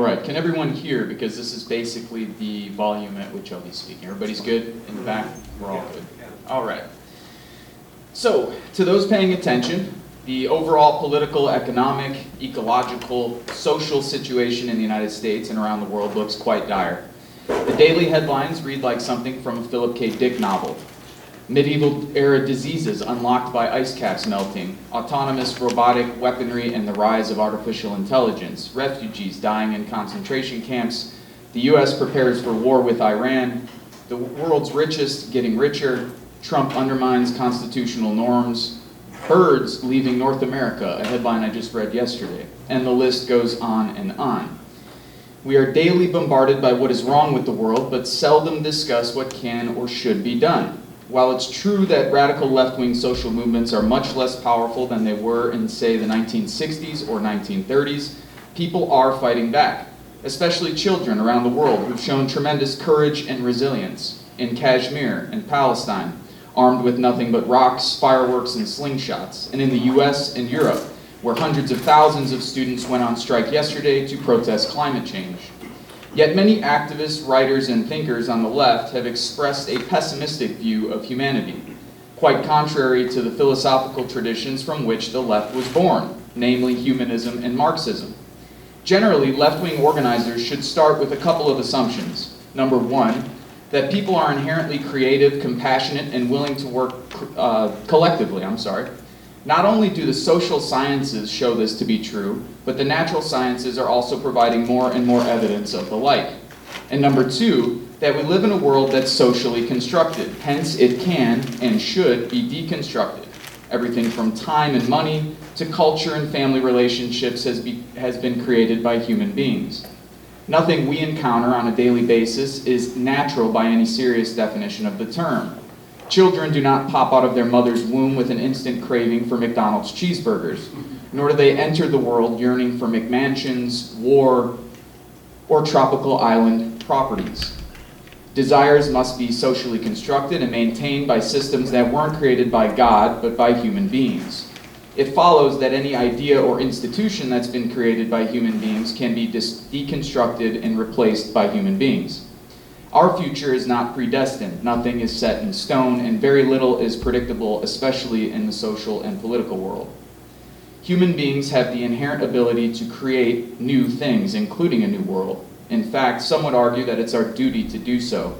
right, can everyone hear? Because this is basically the volume at which I'll be speaking. Everybody's good in the back? We're all good. All right. So, to those paying attention, the overall political, economic, ecological, social situation in the United States and around the world looks quite dire. The daily headlines read like something from a Philip K. Dick novel. Medieval-era diseases unlocked by ice caps melting, autonomous robotic weaponry and the rise of artificial intelligence, refugees dying in concentration camps, the U.S. prepares for war with Iran, the world's richest getting richer, Trump undermines constitutional norms, birds leaving North America, a headline I just read yesterday, and the list goes on and on. We are daily bombarded by what is wrong with the world, but seldom discuss what can or should be done. While it's true that radical left-wing social movements are much less powerful than they were in, say, the 1960s or 1930s, people are fighting back, especially children around the world who've shown tremendous courage and resilience in Kashmir and Palestine, armed with nothing but rocks, fireworks, and slingshots, and in the US and Europe, where hundreds of thousands of students went on strike yesterday to protest climate change. Yet many activists, writers, and thinkers on the left have expressed a pessimistic view of humanity, quite contrary to the philosophical traditions from which the left was born, namely humanism and Marxism. Generally, left-wing organizers should start with a couple of assumptions. Number one, that people are inherently creative, compassionate, and willing to work collectively. Not only do the social sciences show this to be true, but the natural sciences are also providing more and more evidence of the like. And number two, that we live in a world that's socially constructed, hence it can and should be deconstructed. Everything from time and money to culture and family relationships has been created by human beings. Nothing we encounter on a daily basis is natural by any serious definition of the term. Children do not pop out of their mother's womb with an instant craving for McDonald's cheeseburgers, nor do they enter the world yearning for McMansions, war, or tropical island properties. Desires must be socially constructed and maintained by systems that weren't created by God, but by human beings. It follows that any idea or institution that's been created by human beings can be deconstructed and replaced by human beings. Our future is not predestined, nothing is set in stone, and very little is predictable, especially in the social and political world. Human beings have the inherent ability to create new things, including a new world. In fact, some would argue that it's our duty to do so.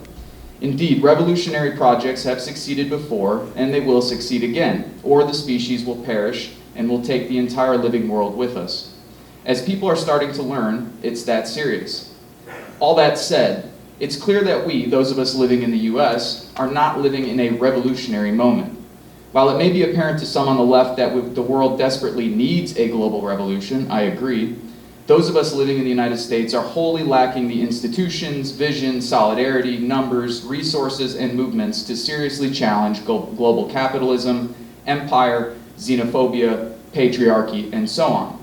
Indeed, revolutionary projects have succeeded before, and they will succeed again, or the species will perish and will take the entire living world with us. As people are starting to learn, it's that serious. All that said, it's clear that we, those of us living in the US, are not living in a revolutionary moment. While it may be apparent to some on the left that the world desperately needs a global revolution, I agree, those of us living in the United States are wholly lacking the institutions, vision, solidarity, numbers, resources, and movements to seriously challenge global capitalism, empire, xenophobia, patriarchy, and so on.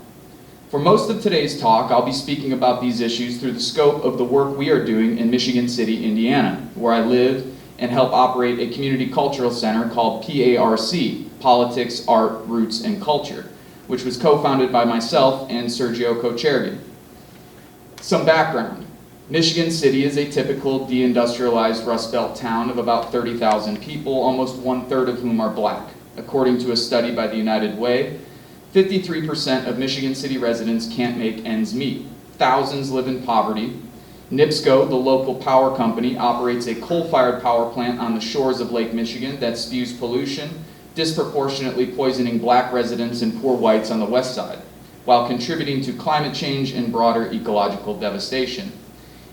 For most of today's talk, I'll be speaking about these issues through the scope of the work we are doing in Michigan City, Indiana, where I live and help operate a community cultural center called PARC, Politics, Art, Roots, and Culture, which was co-founded by myself and Sergio Kochergin. Some background. Michigan City is a typical deindustrialized Rust Belt town of about 30,000 people, almost 1/3 of whom are black. According to a study by the United Way, 53% of Michigan City residents can't make ends meet. Thousands live in poverty. NIPSCO, the local power company, operates a coal-fired power plant on the shores of Lake Michigan that spews pollution, disproportionately poisoning black residents and poor whites on the west side, while contributing to climate change and broader ecological devastation.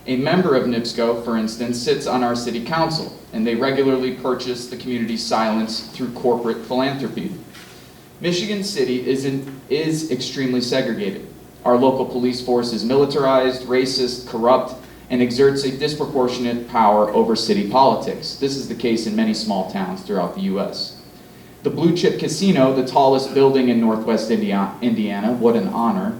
A member of NIPSCO, for instance, sits on our city council, and they regularly purchase the community's silence through corporate philanthropy. Michigan City is extremely segregated. Our local police force is militarized, racist, corrupt, and exerts a disproportionate power over city politics. This is the case in many small towns throughout the US. The Blue Chip Casino, the tallest building in Northwest Indiana, what an honor,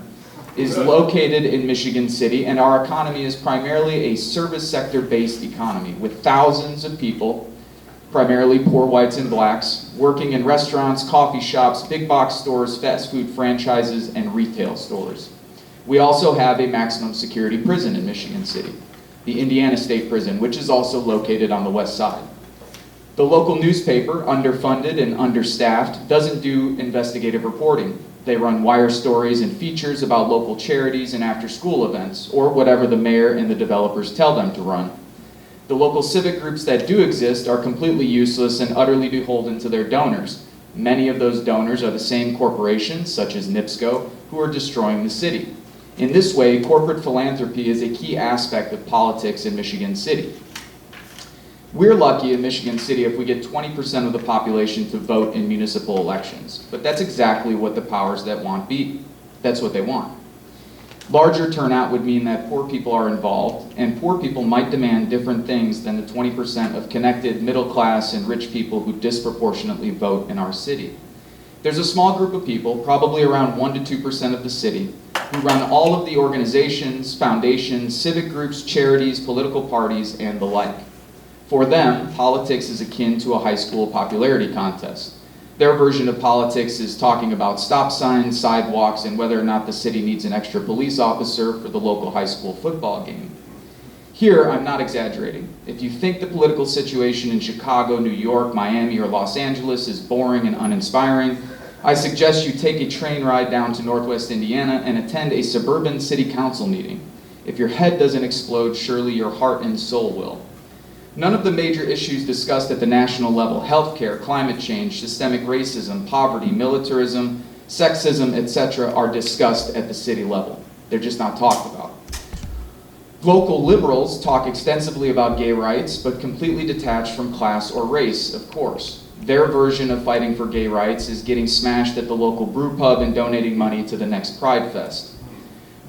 is located in Michigan City, and our economy is primarily a service sector-based economy with thousands of people, primarily poor whites and blacks, working in restaurants, coffee shops, big box stores, fast food franchises, and retail stores. We also have a maximum security prison in Michigan City, the Indiana State Prison, which is also located on the west side. The local newspaper, underfunded and understaffed, doesn't do investigative reporting. They run wire stories and features about local charities and after-school events, or whatever the mayor and the developers tell them to run. The local civic groups that do exist are completely useless and utterly beholden to their donors. Many of those donors are the same corporations, such as NIPSCO, who are destroying the city. In this way, corporate philanthropy is a key aspect of politics in Michigan City. We're lucky in Michigan City if we get 20% of the population to vote in municipal elections, but that's exactly what the powers that want be. That's what they want. Larger turnout would mean that poor people are involved, and poor people might demand different things than the 20% of connected middle class and rich people who disproportionately vote in our city. There's a small group of people, probably around 1 to 2% of the city, who run all of the organizations, foundations, civic groups, charities, political parties, and the like. For them, politics is akin to a high school popularity contest. Their version of politics is talking about stop signs, sidewalks, and whether or not the city needs an extra police officer for the local high school football game. Here, I'm not exaggerating. If you think the political situation in Chicago, New York, Miami, or Los Angeles is boring and uninspiring, I suggest you take a train ride down to Northwest Indiana and attend a suburban city council meeting. If your head doesn't explode, surely your heart and soul will. None of the major issues discussed at the national level, healthcare, climate change, systemic racism, poverty, militarism, sexism, etc., are discussed at the city level. They're just not talked about. Local liberals talk extensively about gay rights, but completely detached from class or race, of course. Their version of fighting for gay rights is getting smashed at the local brew pub and donating money to the next Pride Fest.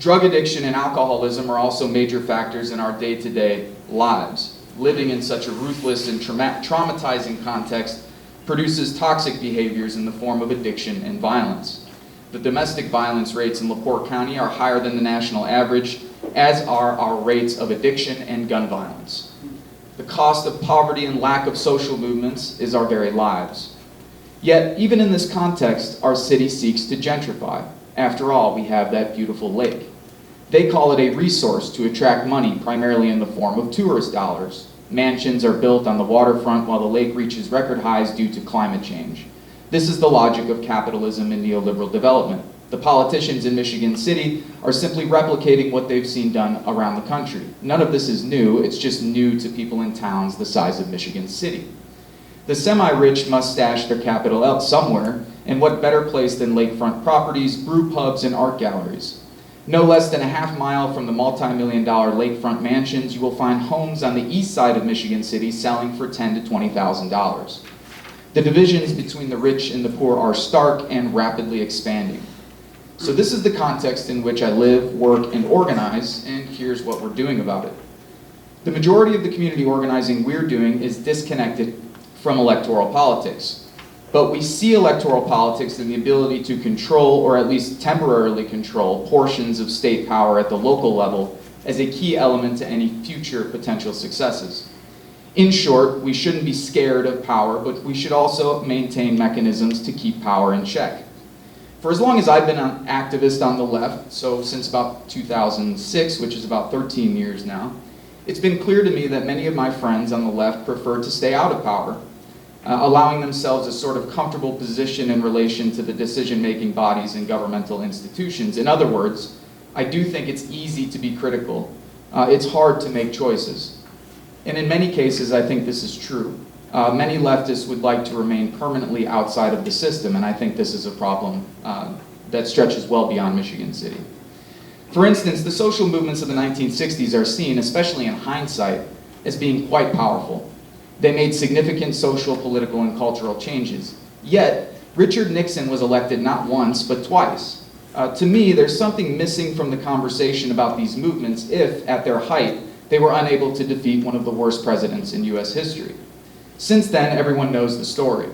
Drug addiction and alcoholism are also major factors in our day-to-day lives. Living in such a ruthless and traumatizing context produces toxic behaviors in the form of addiction and violence. The domestic violence rates in LaPorte County are higher than the national average, as are our rates of addiction and gun violence. The cost of poverty and lack of social movements is our very lives. Yet, even in this context, our city seeks to gentrify. After all, we have that beautiful lake. They call it a resource to attract money, primarily in the form of tourist dollars. Mansions are built on the waterfront while the lake reaches record highs due to climate change. This is the logic of capitalism and neoliberal development. The politicians in Michigan City are simply replicating what they've seen done around the country. None of this is new, it's just new to people in towns the size of Michigan City. The semi-rich must stash their capital out somewhere, and what better place than lakefront properties, brew pubs, and art galleries. No less than a half mile from the multi-million-dollar lakefront mansions, you will find homes on the east side of Michigan City selling for $10,000 to $20,000. The divisions between the rich and the poor are stark and rapidly expanding. So this is the context in which I live, work, and organize, and here's what we're doing about it. The majority of the community organizing we're doing is disconnected from electoral politics. But we see electoral politics and the ability to control, or at least temporarily control, portions of state power at the local level as a key element to any future potential successes. In short, we shouldn't be scared of power, but we should also maintain mechanisms to keep power in check. For as long as I've been an activist on the left, so since about 2006, which is about 13 years now, it's been clear to me that many of my friends on the left prefer to stay out of power, allowing themselves a sort of comfortable position in relation to the decision-making bodies and governmental institutions. In other words, I do think it's easy to be critical. It's hard to make choices. And in many cases, I think this is true. Many leftists would like to remain permanently outside of the system, and I think this is a problem that stretches well beyond Michigan City. For instance, the social movements of the 1960s are seen, especially in hindsight, as being quite powerful. They made significant social, political, and cultural changes. Yet, Richard Nixon was elected not once, but twice. To me, there's something missing from the conversation about these movements if, at their height, they were unable to defeat one of the worst presidents in US history. Since then, everyone knows the story.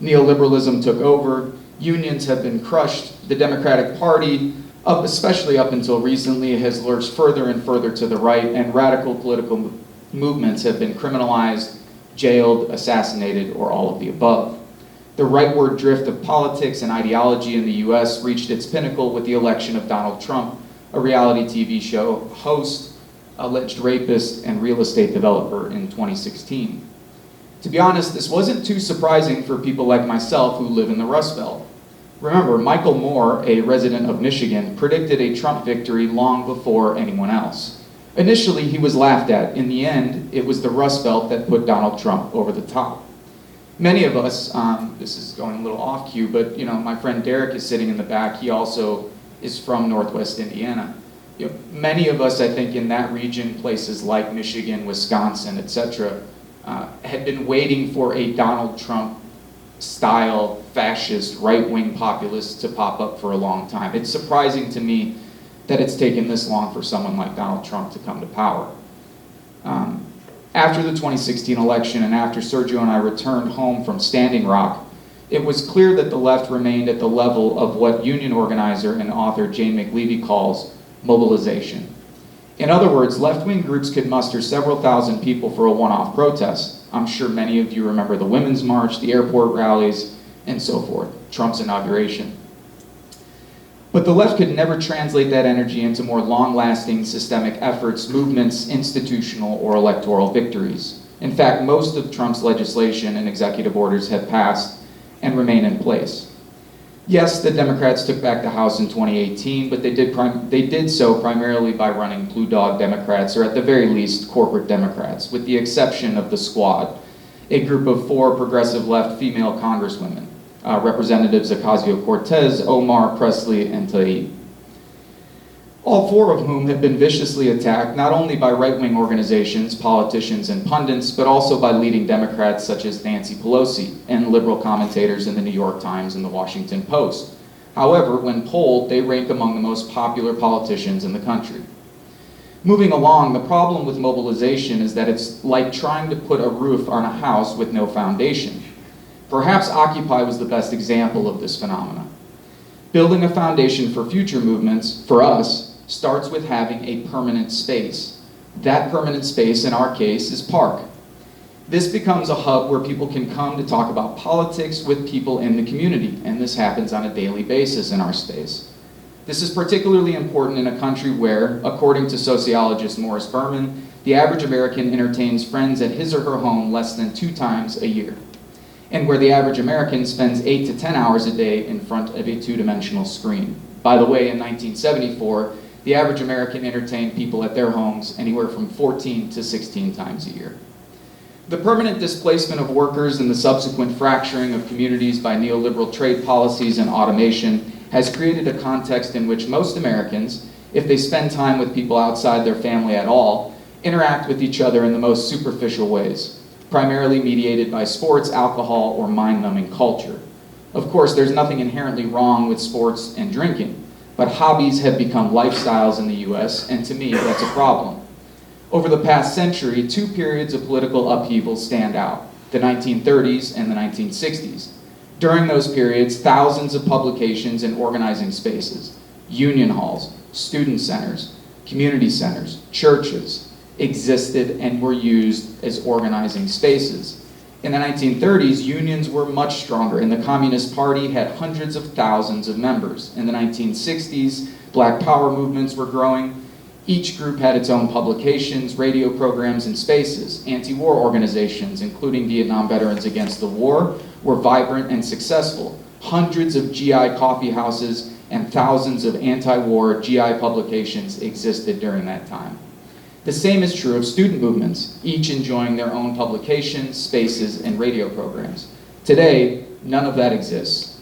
Neoliberalism took over, unions have been crushed, the Democratic Party, especially up until recently, has lurched further and further to the right, and radical political movements have been criminalized, jailed, assassinated, or all of the above. The rightward drift of politics and ideology in the US reached its pinnacle with the election of Donald Trump, a reality TV show host, alleged rapist, and real estate developer in 2016. To be honest, this wasn't too surprising for people like myself who live in the Rust Belt. Remember, Michael Moore, a resident of Michigan, predicted a Trump victory long before anyone else. Initially, he was laughed at. In the end, it was the Rust Belt that put Donald Trump over the top. Many of us, this is going a little off cue, but my friend Derek is sitting in the back. He also is from Northwest Indiana. Many of us, I think, in that region, places like Michigan, Wisconsin, etc., had been waiting for a Donald Trump style fascist right-wing populist to pop up for a long time. It's surprising to me that it's taken this long for someone like Donald Trump to come to power. After the 2016 election and after Sergio and I returned home from Standing Rock, it was clear that the left remained at the level of what union organizer and author Jane McLevy calls mobilization. In other words, left-wing groups could muster several thousand people for a one-off protest. I'm sure many of you remember the Women's March, the airport rallies, and so forth, Trump's inauguration. But the left could never translate that energy into more long-lasting systemic efforts, movements, institutional, or electoral victories. In fact, most of Trump's legislation and executive orders have passed and remain in place. Yes, the Democrats took back the House in 2018, but they did so primarily by running blue dog Democrats, or at the very least, corporate Democrats, with the exception of the Squad, a group of 4 progressive left female congresswomen, Representatives Ocasio-Cortez, Omar, Presley, and Tlaib. All 4 of whom have been viciously attacked not only by right-wing organizations, politicians, and pundits, but also by leading Democrats such as Nancy Pelosi and liberal commentators in the New York Times and the Washington Post. However, when polled, they rank among the most popular politicians in the country. Moving along, the problem with mobilization is that it's like trying to put a roof on a house with no foundation. Perhaps Occupy was the best example of this phenomenon. Building a foundation for future movements, for us, starts with having a permanent space. That permanent space, in our case, is Park. This becomes a hub where people can come to talk about politics with people in the community, and this happens on a daily basis in our space. This is particularly important in a country where, according to sociologist Morris Berman, the average American entertains friends at his or her home less than 2 times a year, and where the average American spends 8 to 10 hours a day in front of a 2-dimensional screen. By the way, in 1974, the average American entertained people at their homes anywhere from 14 to 16 times a year. The permanent displacement of workers and the subsequent fracturing of communities by neoliberal trade policies and automation has created a context in which most Americans, if they spend time with people outside their family at all, interact with each other in the most superficial ways, primarily mediated by sports, alcohol, or mind-numbing culture. Of course, there's nothing inherently wrong with sports and drinking, but hobbies have become lifestyles in the US, and to me, that's a problem. Over the past century, 2 periods of political upheaval stand out, the 1930s and the 1960s. During those periods, thousands of publications and organizing spaces, union halls, student centers, community centers, churches, existed and were used as organizing spaces. In the 1930s, unions were much stronger, and the Communist Party had hundreds of thousands of members. In the 1960s, Black Power movements were growing. Each group had its own publications, radio programs, and spaces. Anti-war organizations, including Vietnam Veterans Against the War, were vibrant and successful. Hundreds of GI coffee houses and thousands of anti-war GI publications existed during that time. The same is true of student movements, each enjoying their own publications, spaces, and radio programs. Today, none of that exists.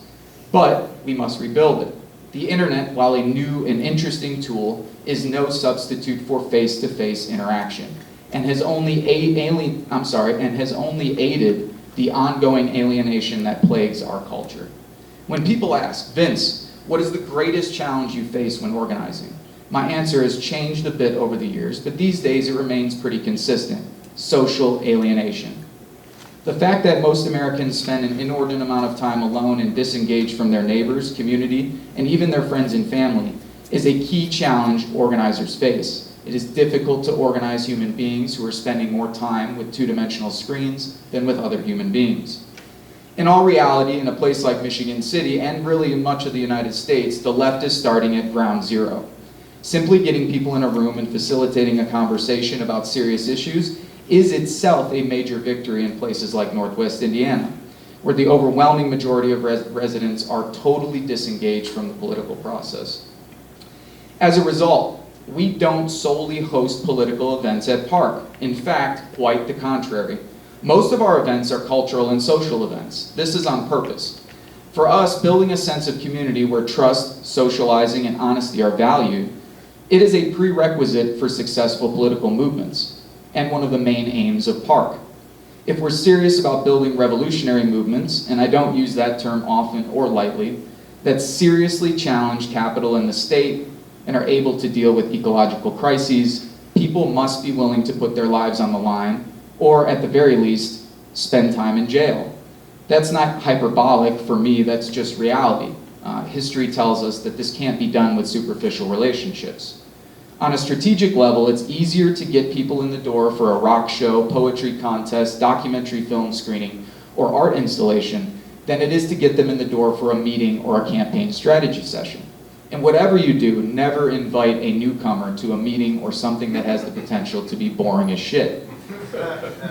But we must rebuild it. The internet, while a new and interesting tool, is no substitute for face-to-face interaction, and has only aided the ongoing alienation that plagues our culture. When people ask, Vince, what is the greatest challenge you face when organizing? My answer has changed a bit over the years, but these days it remains pretty consistent: social alienation. The fact that most Americans spend an inordinate amount of time alone and disengaged from their neighbors, community, and even their friends and family is a key challenge organizers face. It is difficult to organize human beings who are spending more time with 2-dimensional screens than with other human beings. In all reality, in a place like Michigan City, and really in much of the United States, the left is starting at ground zero. Simply getting people in a room and facilitating a conversation about serious issues is itself a major victory in places like Northwest Indiana, where the overwhelming majority of residents are totally disengaged from the political process. As a result, we don't solely host political events at Park. In fact, quite the contrary. Most of our events are cultural and social events. This is on purpose. For us, building a sense of community where trust, socializing, and honesty are valued, it is a prerequisite for successful political movements, and one of the main aims of Park. If we're serious about building revolutionary movements, and I don't use that term often or lightly, that seriously challenge capital and the state and are able to deal with ecological crises, people must be willing to put their lives on the line, or at the very least, spend time in jail. That's not hyperbolic for me, that's just reality. History tells us that this can't be done with superficial relationships. On a strategic level, it's easier to get people in the door for a rock show, poetry contest, documentary film screening, or art installation than it is to get them in the door for a meeting or a campaign strategy session. And whatever you do, never invite a newcomer to a meeting or something that has the potential to be boring as shit.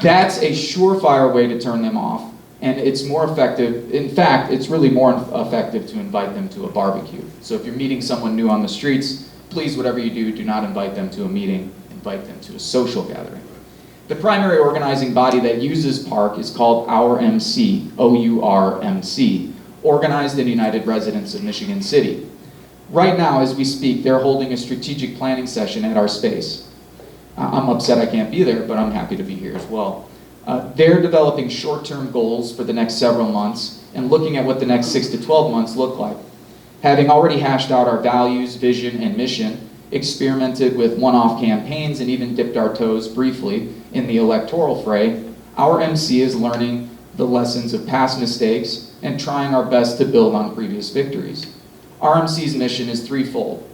That's a surefire way to turn them off, and it's more effective. In fact, it's really more effective to invite them to a barbecue. So if you're meeting someone new on the streets, please, whatever you do, do not invite them to a meeting, invite them to a social gathering. The primary organizing body that uses Park is called Our MC, O-U-R-M-C, Organized and United Residents of Michigan City. Right now, as we speak, they're holding a strategic planning session at our space. I'm upset I can't be there, but I'm happy to be here as well. They're developing short-term goals for the next several months and looking at what the next 6 to 12 months look like. Having already hashed out our values, vision, and mission, experimented with one-off campaigns, and even dipped our toes briefly in the electoral fray, our MC is learning the lessons of past mistakes and trying our best to build on previous victories. RMC's mission is threefold.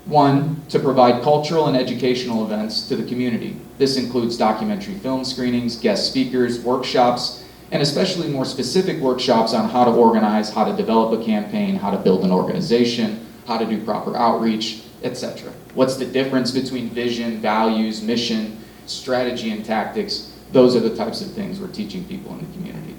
One, to provide cultural and educational events to the community. This includes documentary film screenings, guest speakers, workshops, and especially more specific workshops on how to organize, how to develop a campaign, how to build an organization, how to do proper outreach, etc. What's the difference between vision, values, mission, strategy, and tactics? Those are the types of things we're teaching people in the community.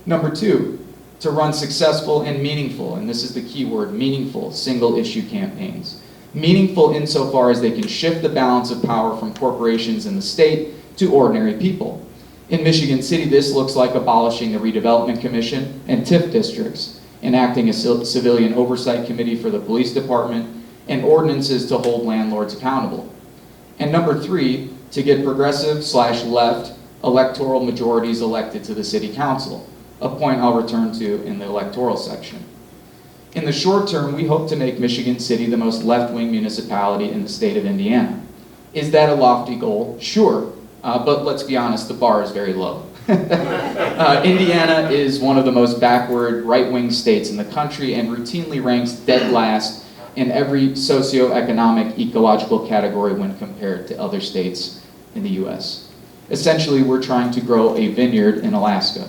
Number two, to run successful and meaningful, and this is the key word, meaningful, single-issue campaigns. Meaningful insofar as they can shift the balance of power from corporations in the state to ordinary people. In Michigan City, this looks like abolishing the Redevelopment Commission and TIF districts, enacting a civilian oversight committee for the police department, and ordinances to hold landlords accountable. And number three, to get progressive/left electoral majorities elected to the city council, a point I'll return to in the electoral section. In the short term, we hope to make Michigan City the most left-wing municipality in the state of Indiana. Is that a lofty goal? Sure, but let's be honest, the bar is very low. Indiana is one of the most backward right-wing states in the country and routinely ranks dead last in every socioeconomic ecological category when compared to other states in the US. Essentially, we're trying to grow a vineyard in Alaska.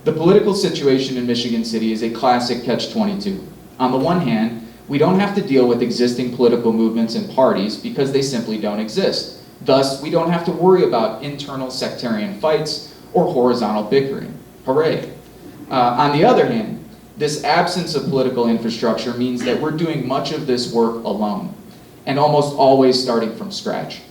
The political situation in Michigan City is a classic catch-22. On the one hand, we don't have to deal with existing political movements and parties because they simply don't exist. Thus, we don't have to worry about internal sectarian fights or horizontal bickering. Hooray. On the other hand, this absence of political infrastructure means that we're doing much of this work alone, and almost always starting from scratch.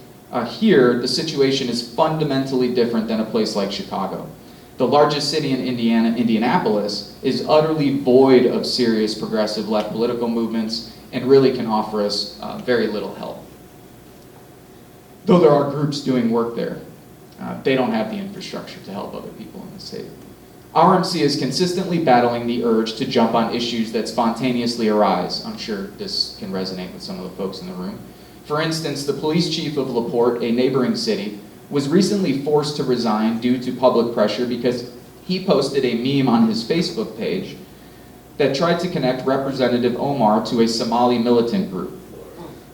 Here, the situation is fundamentally different than a place like Chicago. The largest city in Indiana, Indianapolis, is utterly void of serious progressive left political movements and really can offer us very little help. Though there are groups doing work there, they don't have the infrastructure to help other people in the state. RMC is consistently battling the urge to jump on issues that spontaneously arise. I'm sure this can resonate with some of the folks in the room. For instance, the police chief of LaPorte, a neighboring city, was recently forced to resign due to public pressure because he posted a meme on his Facebook page that tried to connect Representative Omar to a Somali militant group.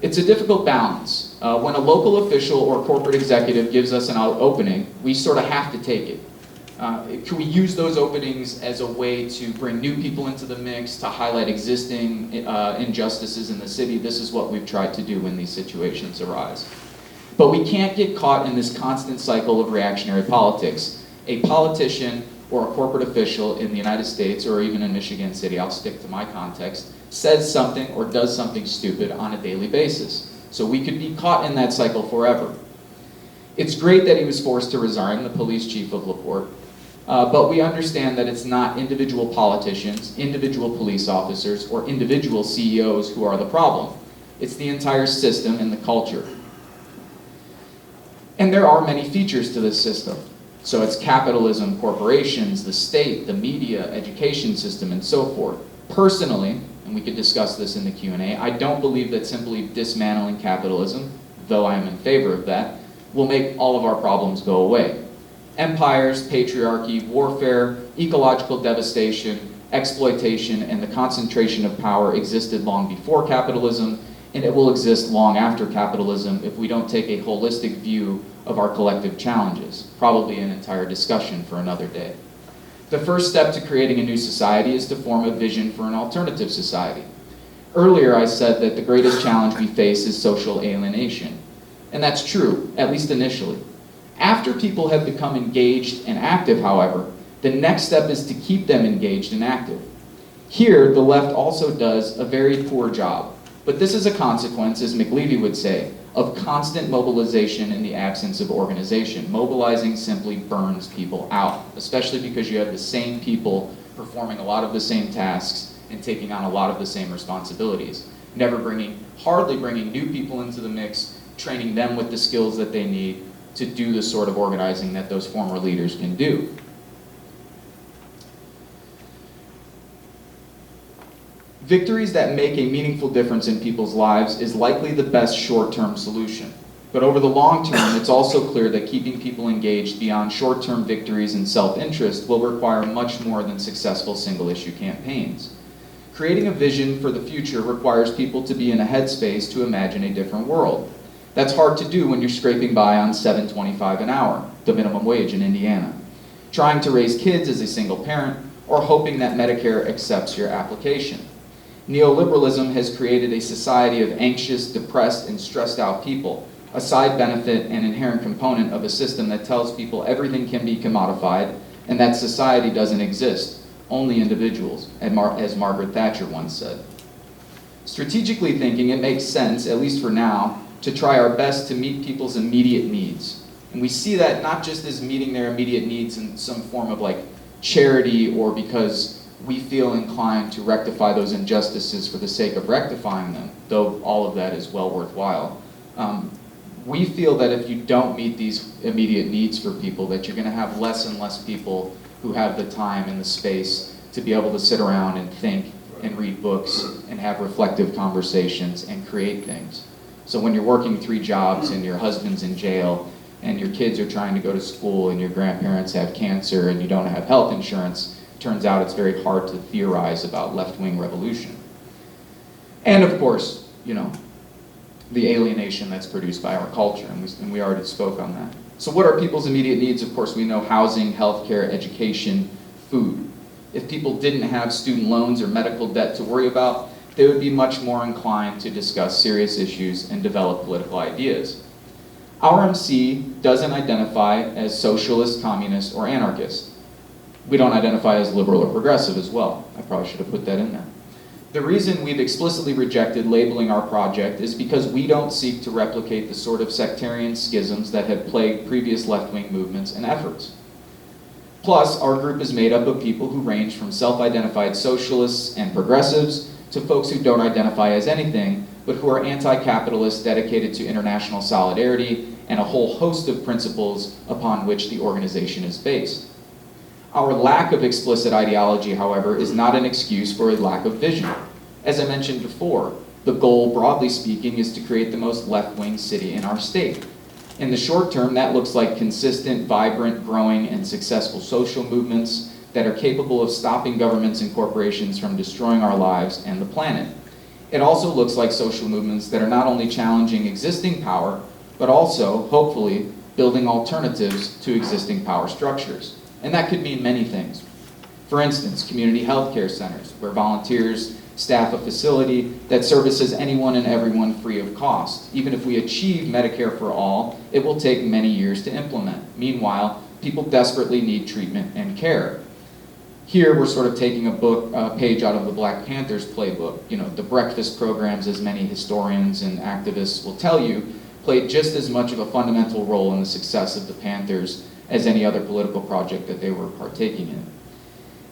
It's a difficult balance. When a local official or corporate executive gives us an opening, we sort of have to take it. Can we use those openings as a way to bring new people into the mix, to highlight existing injustices in the city? This is what we've tried to do when these situations arise. But we can't get caught in this constant cycle of reactionary politics. A politician or a corporate official in the United States, or even in Michigan City, I'll stick to my context, says something or does something stupid on a daily basis. So we could be caught in that cycle forever. It's great that he was forced to resign, the police chief of LaPorte, but we understand that it's not individual politicians, individual police officers, or individual CEOs who are the problem. It's the entire system and the culture. And there are many features to this system. So it's capitalism, corporations, the state, the media, education system, and so forth. Personally, and we could discuss this in the Q&A, I don't believe that simply dismantling capitalism, though I am in favor of that, will make all of our problems go away. Empires, patriarchy, warfare, ecological devastation, exploitation, and the concentration of power existed long before capitalism, and it will exist long after capitalism if we don't take a holistic view of our collective challenges. Probably an entire discussion for another day. The first step to creating a new society is to form a vision for an alternative society. Earlier I said that the greatest challenge we face is social alienation. And that's true, at least initially. After people have become engaged and active, however, the next step is to keep them engaged and active. Here, the left also does a very poor job. But this is a consequence, as McLevy would say, of constant mobilization in the absence of organization. Mobilizing simply burns people out, especially because you have the same people performing a lot of the same tasks and taking on a lot of the same responsibilities. Hardly bringing new people into the mix, training them with the skills that they need to do the sort of organizing that those former leaders can do. Victories that make a meaningful difference in people's lives is likely the best short-term solution. But over the long term, it's also clear that keeping people engaged beyond short-term victories and self-interest will require much more than successful single-issue campaigns. Creating a vision for the future requires people to be in a headspace to imagine a different world. That's hard to do when you're scraping by on $7.25 an hour, the minimum wage in Indiana, trying to raise kids as a single parent, or hoping that Medicare accepts your application. Neoliberalism has created a society of anxious, depressed, and stressed out people, a side benefit and inherent component of a system that tells people everything can be commodified and that society doesn't exist, only individuals, as Margaret Thatcher once said. Strategically thinking, it makes sense, at least for now, to try our best to meet people's immediate needs. And we see that not just as meeting their immediate needs in some form of like charity or because we feel inclined to rectify those injustices for the sake of rectifying them, though all of that is well worthwhile. We feel that if you don't meet these immediate needs for people, that you're gonna have less and less people who have the time and the space to be able to sit around and think and read books and have reflective conversations and create things. So when you're working 3 jobs and your husband's in jail and your kids are trying to go to school and your grandparents have cancer and you don't have health insurance, it turns out it's very hard to theorize about left-wing revolution. And of course, you know, the alienation that's produced by our culture, and we already spoke on that. So what are people's immediate needs? Of course, we know housing, healthcare, education, food. If people didn't have student loans or medical debt to worry about, they would be much more inclined to discuss serious issues and develop political ideas. Our MC doesn't identify as socialist, communist, or anarchist. We don't identify as liberal or progressive as well. I probably should have put that in there. The reason we've explicitly rejected labeling our project is because we don't seek to replicate the sort of sectarian schisms that have plagued previous left-wing movements and efforts. Plus, our group is made up of people who range from self-identified socialists and progressives to folks who don't identify as anything, but who are anti-capitalists dedicated to international solidarity and a whole host of principles upon which the organization is based. Our lack of explicit ideology, however, is not an excuse for a lack of vision. As I mentioned before, the goal, broadly speaking, is to create the most left-wing city in our state. In the short term, that looks like consistent, vibrant, growing, and successful social movements that are capable of stopping governments and corporations from destroying our lives and the planet. It also looks like social movements that are not only challenging existing power, but also, hopefully, building alternatives to existing power structures. And that could mean many things. For instance, community health care centers, where volunteers staff a facility that services anyone and everyone free of cost. Even if we achieve Medicare for all, it will take many years to implement. Meanwhile, people desperately need treatment and care. Here, we're sort of taking a page out of the Black Panthers playbook. You know, the breakfast programs, as many historians and activists will tell you, played just as much of a fundamental role in the success of the Panthers as any other political project that they were partaking in.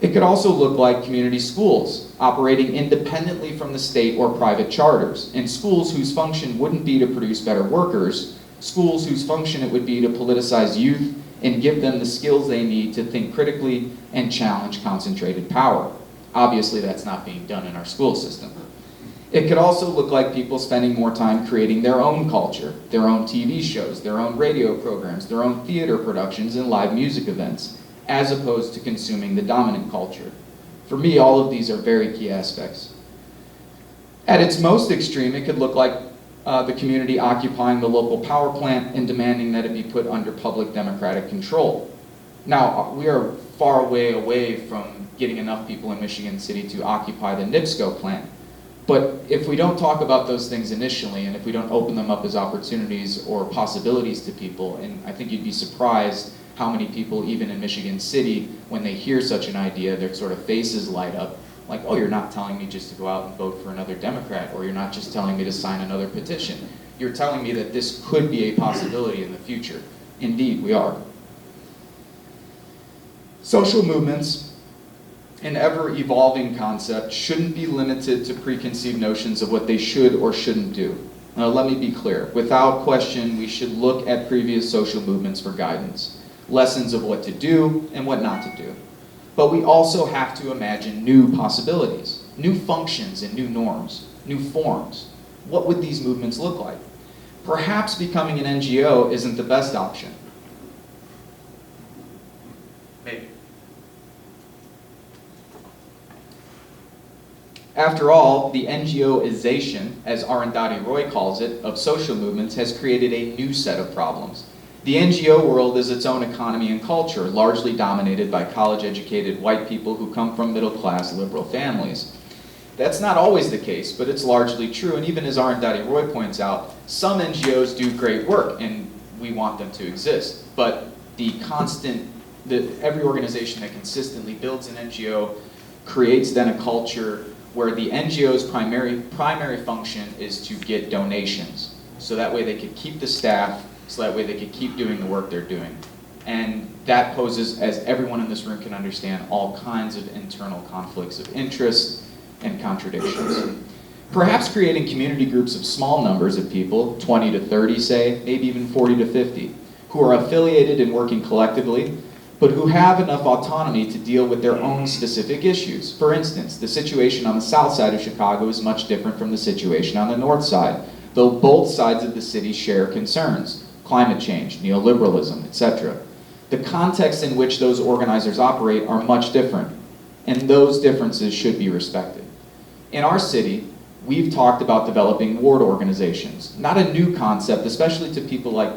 It could also look like community schools, operating independently from the state or private charters, and schools whose function wouldn't be to produce better workers, schools whose function it would be to politicize youth and give them the skills they need to think critically and challenge concentrated power. Obviously, that's not being done in our school system. It could also look like people spending more time creating their own culture, their own TV shows, their own radio programs, their own theater productions and live music events, as opposed to consuming the dominant culture. For me, all of these are very key aspects. At its most extreme, it could look like the community occupying the local power plant and demanding that it be put under public democratic control. Now, we are far away from getting enough people in Michigan City to occupy the NIPSCO plant. But if we don't talk about those things initially, and if we don't open them up as opportunities or possibilities to people, and I think you'd be surprised how many people, even in Michigan City, when they hear such an idea, their sort of faces light up, like, oh, you're not telling me just to go out and vote for another Democrat, or you're not just telling me to sign another petition. You're telling me that this could be a possibility in the future. Indeed, we are. Social movements, an ever-evolving concept, shouldn't be limited to preconceived notions of what they should or shouldn't do. Now, let me be clear. Without question, we should look at previous social movements for guidance, lessons of what to do and what not to do. But we also have to imagine new possibilities, new functions and new norms, new forms. What would these movements look like? Perhaps becoming an NGO isn't the best option. Maybe. After all, the NGOization, as Arundhati Roy calls it, of social movements has created a new set of problems. The NGO world is its own economy and culture, largely dominated by college-educated white people who come from middle-class liberal families. That's not always the case, but it's largely true, and even as Arundhati Roy points out, some NGOs do great work, and we want them to exist, but every organization that consistently builds an NGO creates then a culture where the NGO's primary function is to get donations, so that way they could keep the staff, so that way they could keep doing the work they're doing. And that poses, as everyone in this room can understand, all kinds of internal conflicts of interest and contradictions. Perhaps creating community groups of small numbers of people, 20 to 30 say, maybe even 40 to 50, who are affiliated and working collectively, but who have enough autonomy to deal with their own specific issues. For instance, the situation on the south side of Chicago is much different from the situation on the north side, though both sides of the city share concerns. Climate change, neoliberalism, etc. The context in which those organizers operate are much different, and those differences should be respected. In our city, we've talked about developing ward organizations. Not a new concept, especially to people like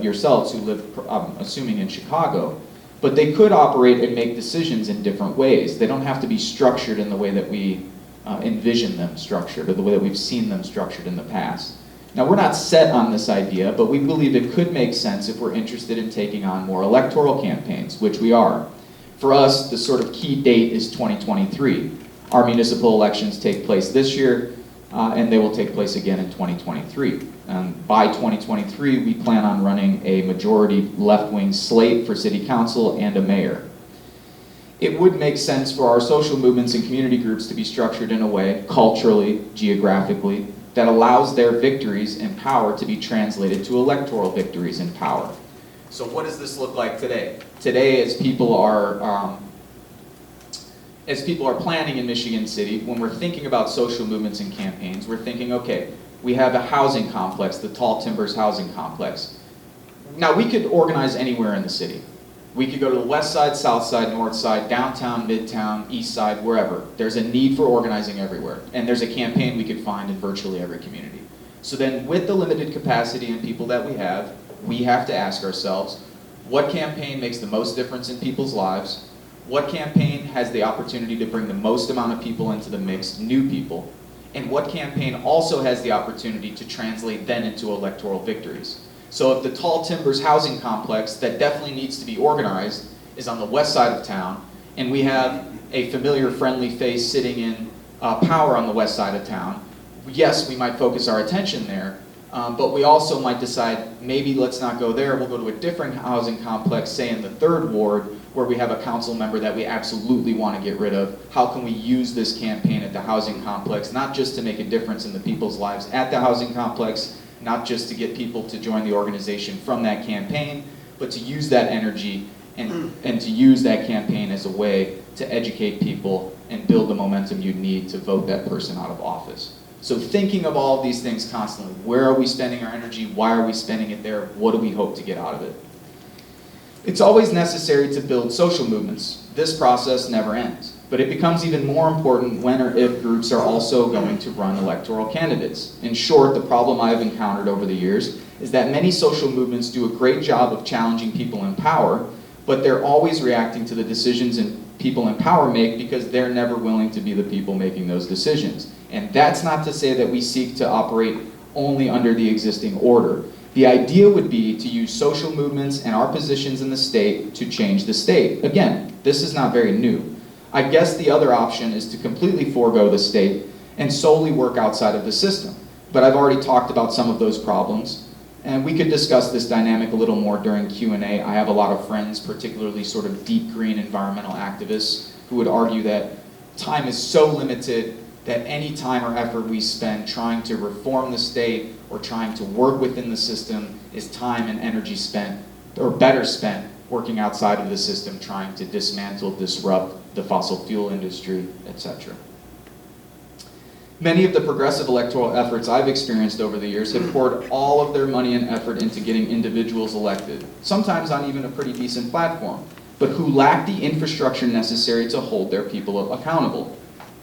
yourselves who live, I'm assuming, in Chicago, but they could operate and make decisions in different ways. They don't have to be structured in the way that we envision them structured, or the way that we've seen them structured in the past. Now, we're not set on this idea, but we believe it could make sense if we're interested in taking on more electoral campaigns, which we are. For us, the sort of key date is 2023. Our municipal elections take place this year, and they will take place again in 2023. By 2023, we plan on running a majority left-wing slate for city council and a mayor. It would make sense for our social movements and community groups to be structured in a way, culturally, geographically, that allows their victories and power to be translated to electoral victories and power. So what does this look like today? Today, as people are planning in Michigan City, when we're thinking about social movements and campaigns, we're thinking, okay, we have a housing complex, the Tall Timbers housing complex. Now, we could organize anywhere in the city. We could go to the west side, south side, north side, downtown, midtown, east side, wherever. There's a need for organizing everywhere. And there's a campaign we could find in virtually every community. So then with the limited capacity and people that we have to ask ourselves, What campaign makes the most difference in people's lives? What campaign has the opportunity to bring the most amount of people into the mix, new people? And what campaign also has the opportunity to translate then into electoral victories? So if the Tall Timbers housing complex that definitely needs to be organized is on the west side of town, and we have a familiar, friendly face sitting in power on the west side of town, yes, we might focus our attention there, but we also might decide, maybe let's not go there, we'll go to a different housing complex, say in the 3rd Ward, where we have a council member that we absolutely want to get rid of. How can we use this campaign at the housing complex, not just to make a difference in the people's lives at the housing complex, not just to get people to join the organization from that campaign, but to use that energy and to use that campaign as a way to educate people and build the momentum you need to vote that person out of office. So thinking of all of these things constantly. Where are we spending our energy? Why are we spending it there? What do we hope to get out of it? It's always necessary to build social movements. This process never ends. But it becomes even more important when or if groups are also going to run electoral candidates. In short, the problem I have encountered over the years is that many social movements do a great job of challenging people in power, but they're always reacting to the decisions people in power make because they're never willing to be the people making those decisions. And that's not to say that we seek to operate only under the existing order. The idea would be to use social movements and our positions in the state to change the state. Again, this is not very new. I guess the other option is to completely forego the state and solely work outside of the system. But I've already talked about some of those problems, and we could discuss this dynamic a little more during Q&A. I have a lot of friends, particularly sort of deep green environmental activists, who would argue that time is so limited that any time or effort we spend trying to reform the state or trying to work within the system is time and energy spent, or better spent, working outside of the system, trying to dismantle, disrupt the fossil fuel industry, etc. Many of the progressive electoral efforts I've experienced over the years have poured all of their money and effort into getting individuals elected, sometimes on even a pretty decent platform, but who lack the infrastructure necessary to hold their people accountable.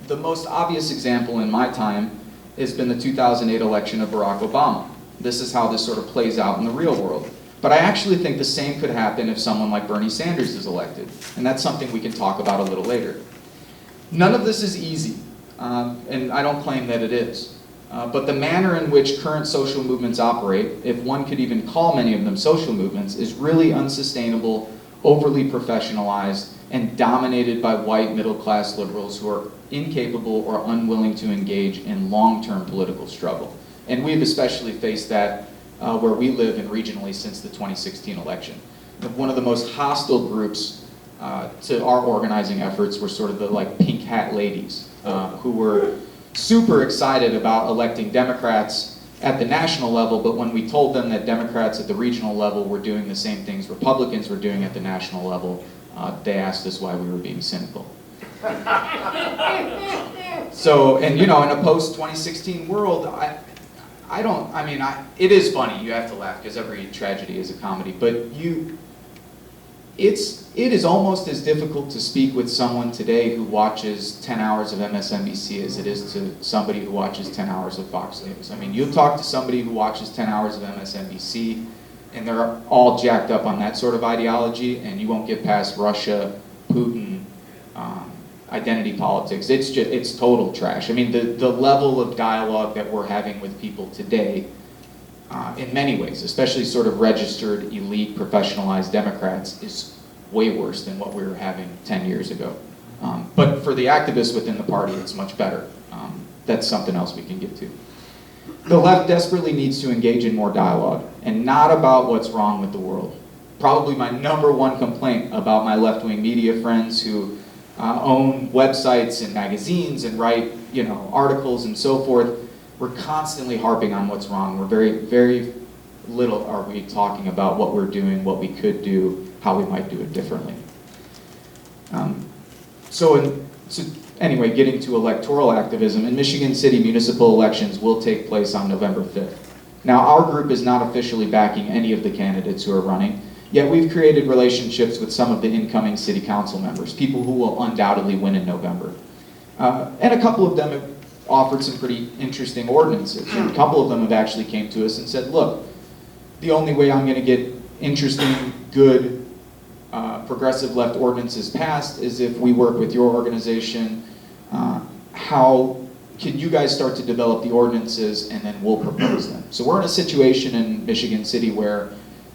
The most obvious example in my time has been the 2008 election of Barack Obama. This is how this sort of plays out in the real world. But I actually think the same could happen if someone like Bernie Sanders is elected, and that's something we can talk about a little later. None of this is easy, and I don't claim that it is. But the manner in which current social movements operate, if one could even call many of them social movements, is really unsustainable, overly professionalized, and dominated by white middle-class liberals who are incapable or unwilling to engage in long-term political struggle. And we've especially faced that where we live and regionally since the 2016 election. One of the most hostile groups to our organizing efforts were sort of the pink hat ladies who were super excited about electing Democrats at the national level, but when we told them that Democrats at the regional level were doing the same things Republicans were doing at the national level, they asked us why we were being cynical. So, and in a post-2016 world, it is funny, you have to laugh because every tragedy is a comedy, but it is almost as difficult to speak with someone today who watches 10 hours of MSNBC as it is to somebody who watches 10 hours of Fox News. I mean, you'll talk to somebody who watches 10 hours of MSNBC, and they're all jacked up on that sort of ideology, and you won't get past Russia, Putin, identity politics. It's total trash. I mean, the level of dialogue that we're having with people today, in many ways, especially sort of registered, elite, professionalized Democrats, is way worse than what we were having 10 years ago. But for the activists within the party, it's much better. That's something else we can get to. The left desperately needs to engage in more dialogue, and not about what's wrong with the world. Probably my #1 complaint about my left-wing media friends who own websites and magazines and write, articles and so forth. We're constantly harping on what's wrong. We're very, very little are we talking about what we're doing, what we could do, how we might do it differently. Anyway, getting to electoral activism, in Michigan City, municipal elections will take place on November 5th. Now, our group is not officially backing any of the candidates who are running, yet we've created relationships with some of the incoming city council members, people who will undoubtedly win in November. And a couple of them have offered some pretty interesting ordinances. And a couple of them have actually came to us and said, look, the only way I'm going to get interesting, good progressive left ordinances passed is if we work with your organization, how can you guys start to develop the ordinances and then we'll propose them. So we're in a situation in Michigan City where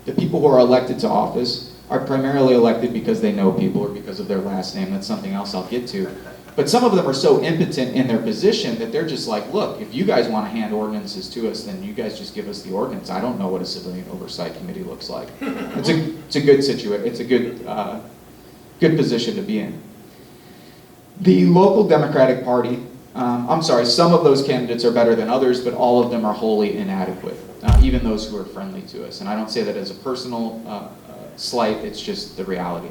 the people who are elected to office are primarily elected because they know people or because of their last name. That's something else I'll get to. But some of them are so impotent in their position that they're just like, look, if you guys want to hand ordinances to us, then you guys just give us the ordinance. I don't know what a civilian oversight committee looks like. It's a good situation. It's a good position to be in. The local Democratic Party, I'm sorry, some of those candidates are better than others, but all of them are wholly inadequate, even those who are friendly to us. And I don't say that as a personal slight, it's just the reality.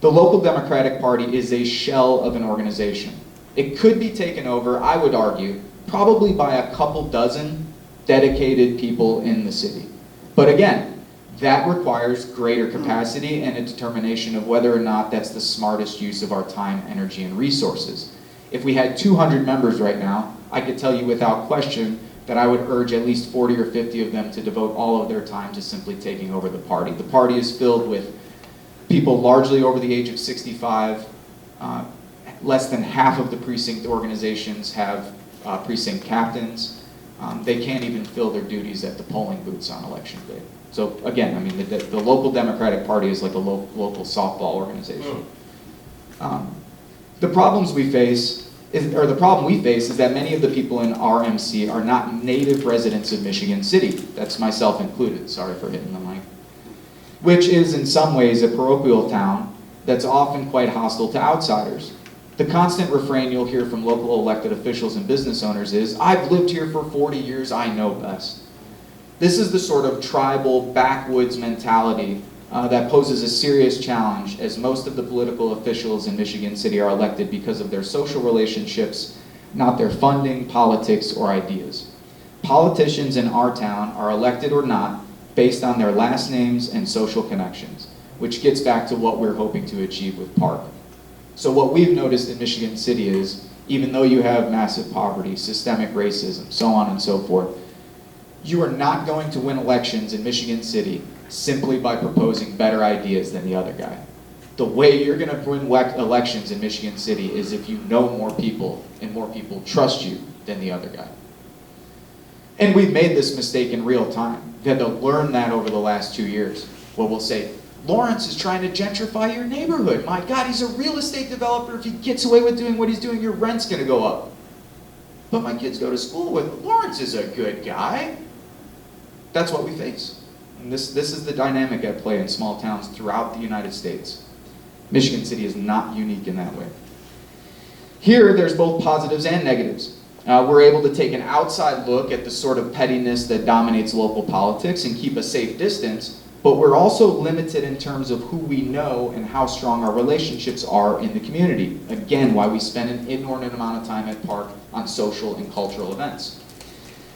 The local Democratic Party is a shell of an organization. It could be taken over, I would argue, probably by a couple dozen dedicated people in the city. But again, that requires greater capacity and a determination of whether or not that's the smartest use of our time, energy, and resources. If we had 200 members right now, I could tell you without question that I would urge at least 40 or 50 of them to devote all of their time to simply taking over the party. The party is filled with people largely over the age of 65. Less than half of the precinct organizations have precinct captains. They can't even fill their duties at the polling booths on election day. So again, I mean, the local Democratic Party is like a local softball organization. The problem we face is that many of the people in RMC are not native residents of Michigan City. That's myself included. Sorry for hitting the mic. Which is in some ways a parochial town that's often quite hostile to outsiders. The constant refrain you'll hear from local elected officials and business owners is, I've lived here for 40 years, I know best. This is the sort of tribal backwoods mentality that poses a serious challenge, as most of the political officials in Michigan City are elected because of their social relationships, not their funding, politics, or ideas. Politicians in our town are elected or not based on their last names and social connections, which gets back to what we're hoping to achieve with Park. So what we've noticed in Michigan City is, even though you have massive poverty, systemic racism, so on and so forth, you are not going to win elections in Michigan City simply by proposing better ideas than the other guy. The way you're going to win elections in Michigan City is if you know more people and more people trust you than the other guy. And we've made this mistake in real time. We had to learn that over the last 2 years. Well, we'll say, Lawrence is trying to gentrify your neighborhood. My God, he's a real estate developer. If he gets away with doing what he's doing, your rent's going to go up. But my kids go to school with Lawrence is a good guy. That's what we face. And this is the dynamic at play in small towns throughout the United States. Michigan City is not unique in that way. Here, there's both positives and negatives. We're able to take an outside look at the sort of pettiness that dominates local politics and keep a safe distance, but we're also limited in terms of who we know and how strong our relationships are in the community. Again, why we spend an inordinate amount of time at Park on social and cultural events.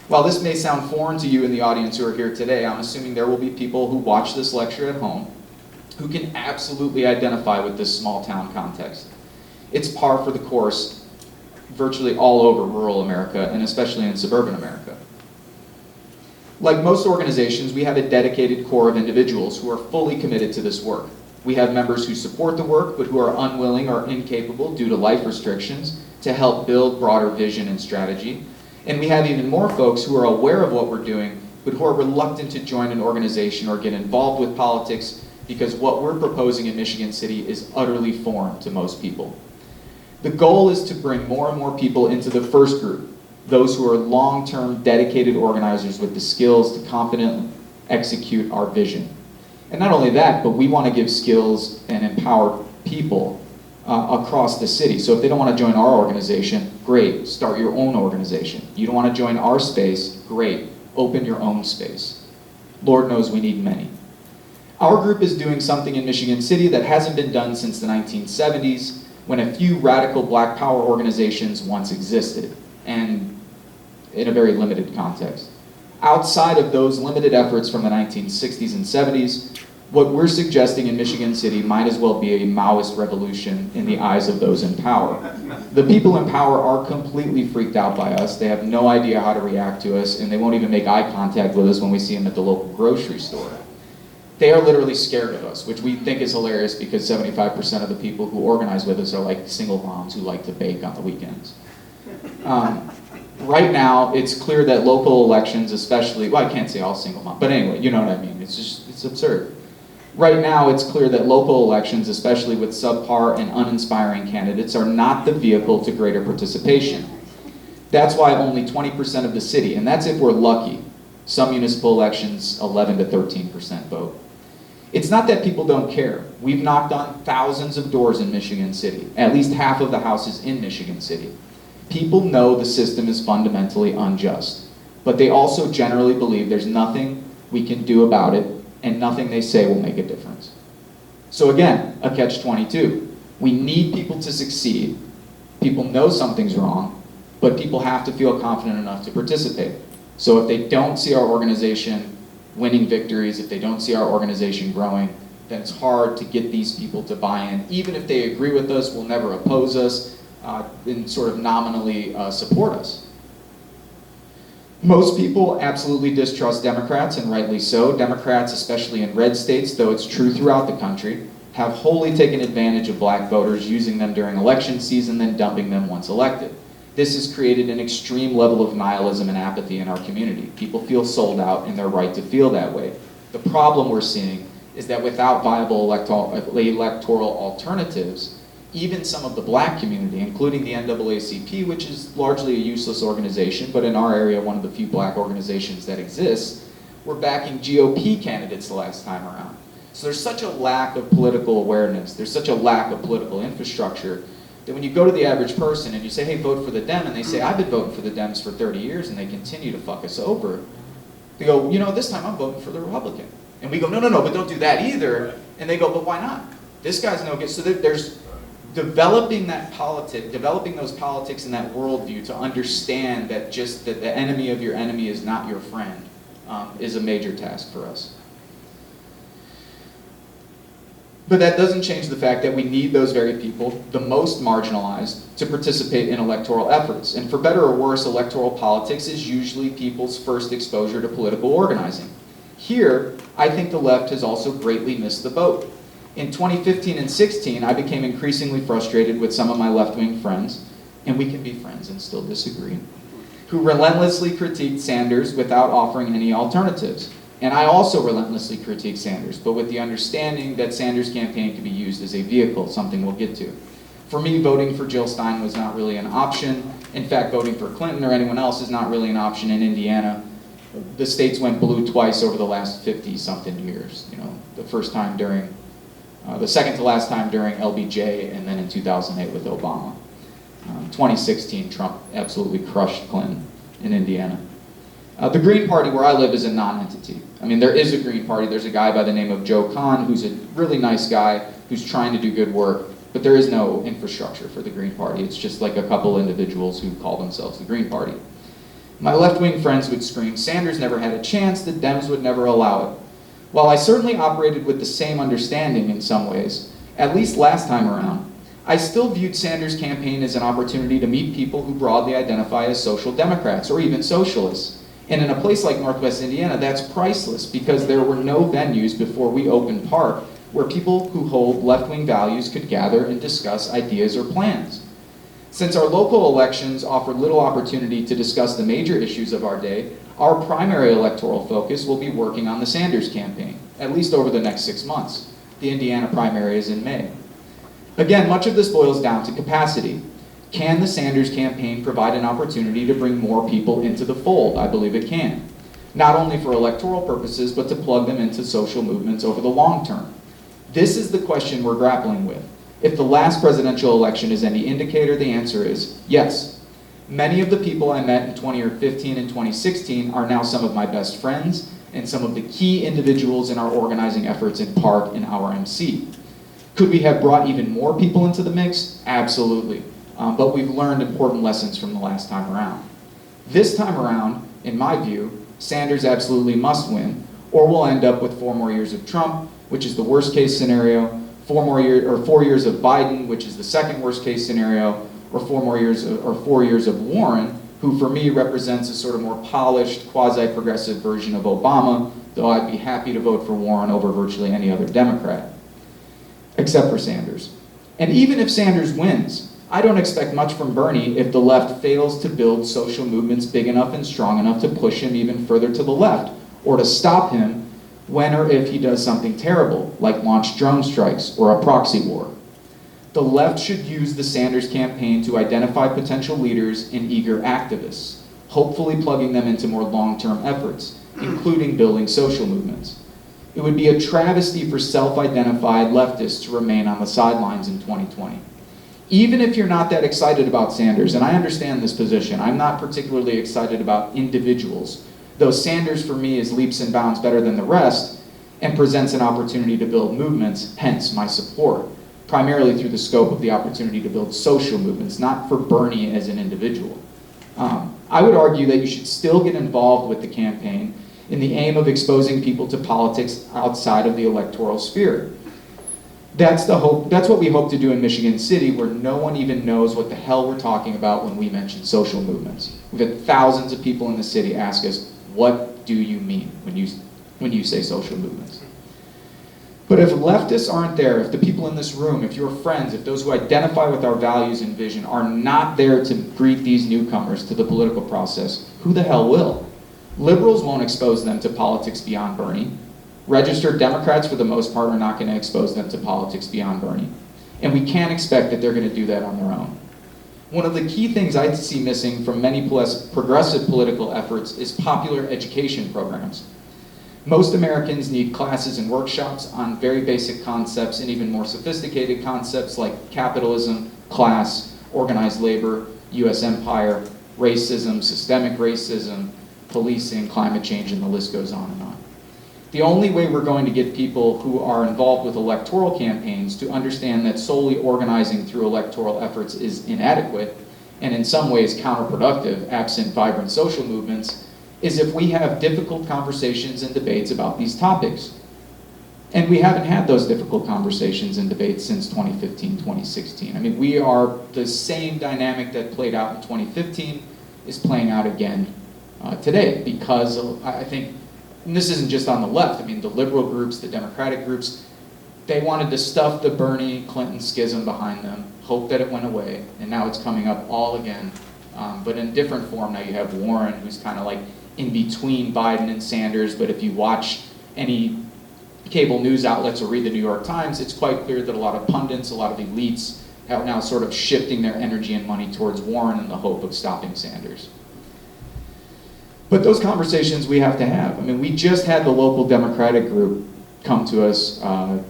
While this may sound foreign to you in the audience who are here today, I'm assuming there will be people who watch this lecture at home who can absolutely identify with this small town context. It's par for the course virtually all over rural America, and especially in suburban America. Like most organizations, we have a dedicated core of individuals who are fully committed to this work. We have members who support the work, but who are unwilling or incapable due to life restrictions to help build broader vision and strategy. And we have even more folks who are aware of what we're doing, but who are reluctant to join an organization or get involved with politics because what we're proposing in Michigan City is utterly foreign to most people. The goal is to bring more and more people into the first group, those who are long-term dedicated organizers with the skills to confidently execute our vision. And not only that, but we want to give skills and empower people across the city. So if they don't want to join our organization, great, start your own organization. You don't want to join our space, great, open your own space. Lord knows we need many. Our group is doing something in Michigan City that hasn't been done since the 1970s, when a few radical black power organizations once existed, and in a very limited context. Outside of those limited efforts from the 1960s and 70s, what we're suggesting in Michigan City might as well be a Maoist revolution in the eyes of those in power. The people in power are completely freaked out by us. They have no idea how to react to us, and they won't even make eye contact with us when we see them at the local grocery store. They are literally scared of us, which we think is hilarious because 75% of the people who organize with us are like single moms who like to bake on the weekends. Right now, it's clear that local elections, especially, well, I can't say all single moms, but anyway, you know what I mean. It's absurd. Right now, it's clear that local elections, especially with subpar and uninspiring candidates, are not the vehicle to greater participation. That's why only 20% of the city, and that's if we're lucky, some municipal elections, 11 to 13% vote. It's not that people don't care. We've knocked on thousands of doors in Michigan City, at least half of the houses in Michigan City. People know the system is fundamentally unjust, but they also generally believe there's nothing we can do about it, and nothing they say will make a difference. So again, a catch-22. We need people to succeed. People know something's wrong, but people have to feel confident enough to participate. So if they don't see our organization winning victories, if they don't see our organization growing, then it's hard to get these people to buy in. Even if they agree with us, will never oppose us, and sort of nominally support us. Most people absolutely distrust Democrats, and rightly so. Democrats, especially in red states, though it's true throughout the country, have wholly taken advantage of black voters, using them during election season, then dumping them once elected. This has created an extreme level of nihilism and apathy in our community. People feel sold out, and they're right to feel that way. The problem we're seeing is that without viable electoral alternatives, even some of the black community, including the NAACP, which is largely a useless organization, but in our area, one of the few black organizations that exists, were backing GOP candidates the last time around. So there's such a lack of political awareness, there's such a lack of political infrastructure, that when you go to the average person and you say, hey, vote for the Dem, and they say, I've been voting for the Dems for 30 years and they continue to fuck us over, they go, you know, this time I'm voting for the Republican. And we go, no, but don't do that either. And they go, but why not? This guy's no good. So there's developing those politics and that worldview to understand that just that the enemy of your enemy is not your friend is a major task for us. But that doesn't change the fact that we need those very people, the most marginalized, to participate in electoral efforts. And for better or worse, electoral politics is usually people's first exposure to political organizing. Here, I think the left has also greatly missed the boat. In 2015 and 16, I became increasingly frustrated with some of my left-wing friends, and we can be friends and still disagree, who relentlessly critiqued Sanders without offering any alternatives. And I also relentlessly critiqued Sanders, but with the understanding that Sanders' campaign could be used as a vehicle, something we'll get to. For me, voting for Jill Stein was not really an option. In fact, voting for Clinton or anyone else is not really an option in Indiana. The states went blue twice over the last 50-something years. You know, the first time during, the second to last time during LBJ, and then in 2008 with Obama. 2016, Trump absolutely crushed Clinton in Indiana. The Green Party, where I live, is a non-entity. I mean, there is a Green Party. There's a guy by the name of Joe Kahn, who's a really nice guy, who's trying to do good work, but there is no infrastructure for the Green Party. It's just like a couple individuals who call themselves the Green Party. My left-wing friends would scream, Sanders never had a chance, the Dems would never allow it. While I certainly operated with the same understanding in some ways, at least last time around, I still viewed Sanders' campaign as an opportunity to meet people who broadly identify as social democrats or even socialists. And in a place like Northwest Indiana, that's priceless because there were no venues before we opened Park where people who hold left-wing values could gather and discuss ideas or plans. Since our local elections offer little opportunity to discuss the major issues of our day, our primary electoral focus will be working on the Sanders campaign, at least over the next 6 months. The Indiana primary is in May. Again, much of this boils down to capacity. Can the Sanders campaign provide an opportunity to bring more people into the fold? I believe it can. Not only for electoral purposes, but to plug them into social movements over the long term. This is the question we're grappling with. If the last presidential election is any indicator, the answer is yes. Many of the people I met in 2015 and 2016 are now some of my best friends and some of the key individuals in our organizing efforts in Park and our MC. Could we have brought even more people into the mix? Absolutely. But we've learned important lessons from the last time around. This time around, in my view, Sanders absolutely must win, or we'll end up with 4 more years of Trump, which is the worst case scenario, 4 years of Biden, which is the second worst case scenario, or 4 years of Warren, who for me represents a sort of more polished, quasi-progressive version of Obama, though I'd be happy to vote for Warren over virtually any other Democrat, except for Sanders. And even if Sanders wins, I don't expect much from Bernie if the left fails to build social movements big enough and strong enough to push him even further to the left, or to stop him when or if he does something terrible, like launch drone strikes or a proxy war. The left should use the Sanders campaign to identify potential leaders and eager activists, hopefully plugging them into more long-term efforts, including building social movements. It would be a travesty for self-identified leftists to remain on the sidelines in 2020. Even if you're not that excited about Sanders, and I understand this position, I'm not particularly excited about individuals, though Sanders for me is leaps and bounds better than the rest and presents an opportunity to build movements, hence my support, primarily through the scope of the opportunity to build social movements, not for Bernie as an individual. I would argue that you should still get involved with the campaign in the aim of exposing people to politics outside of the electoral sphere. That's what we hope to do in Michigan City, where no one even knows what the hell we're talking about when we mention social movements. We've had thousands of people in the city ask us, what do you mean when you say social movements? But if leftists aren't there, if the people in this room, if your friends, if those who identify with our values and vision are not there to greet these newcomers to the political process, who the hell will? Liberals won't expose them to politics beyond Bernie. Registered Democrats, for the most part, are not going to expose them to politics beyond Bernie. And we can't expect that they're going to do that on their own. One of the key things I see missing from many progressive political efforts is popular education programs. Most Americans need classes and workshops on very basic concepts and even more sophisticated concepts like capitalism, class, organized labor, US empire, racism, systemic racism, policing, climate change, and the list goes on and on. The only way we're going to get people who are involved with electoral campaigns to understand that solely organizing through electoral efforts is inadequate and in some ways counterproductive, absent vibrant social movements, is if we have difficult conversations and debates about these topics. And we haven't had those difficult conversations and debates since 2015, 2016. I mean, the same dynamic that played out in 2015 is playing out again today, because I think, and this isn't just on the left, I mean, the liberal groups, the Democratic groups, they wanted to stuff the Bernie Clinton schism behind them, hope that it went away, and now it's coming up all again, but in different form. Now you have Warren, who's kind of like in between Biden and Sanders, but if you watch any cable news outlets or read the New York Times, it's quite clear that a lot of pundits, a lot of elites are now sort of shifting their energy and money towards Warren in the hope of stopping Sanders. But those conversations we have to have. I mean, we just had the local Democratic group come to us 4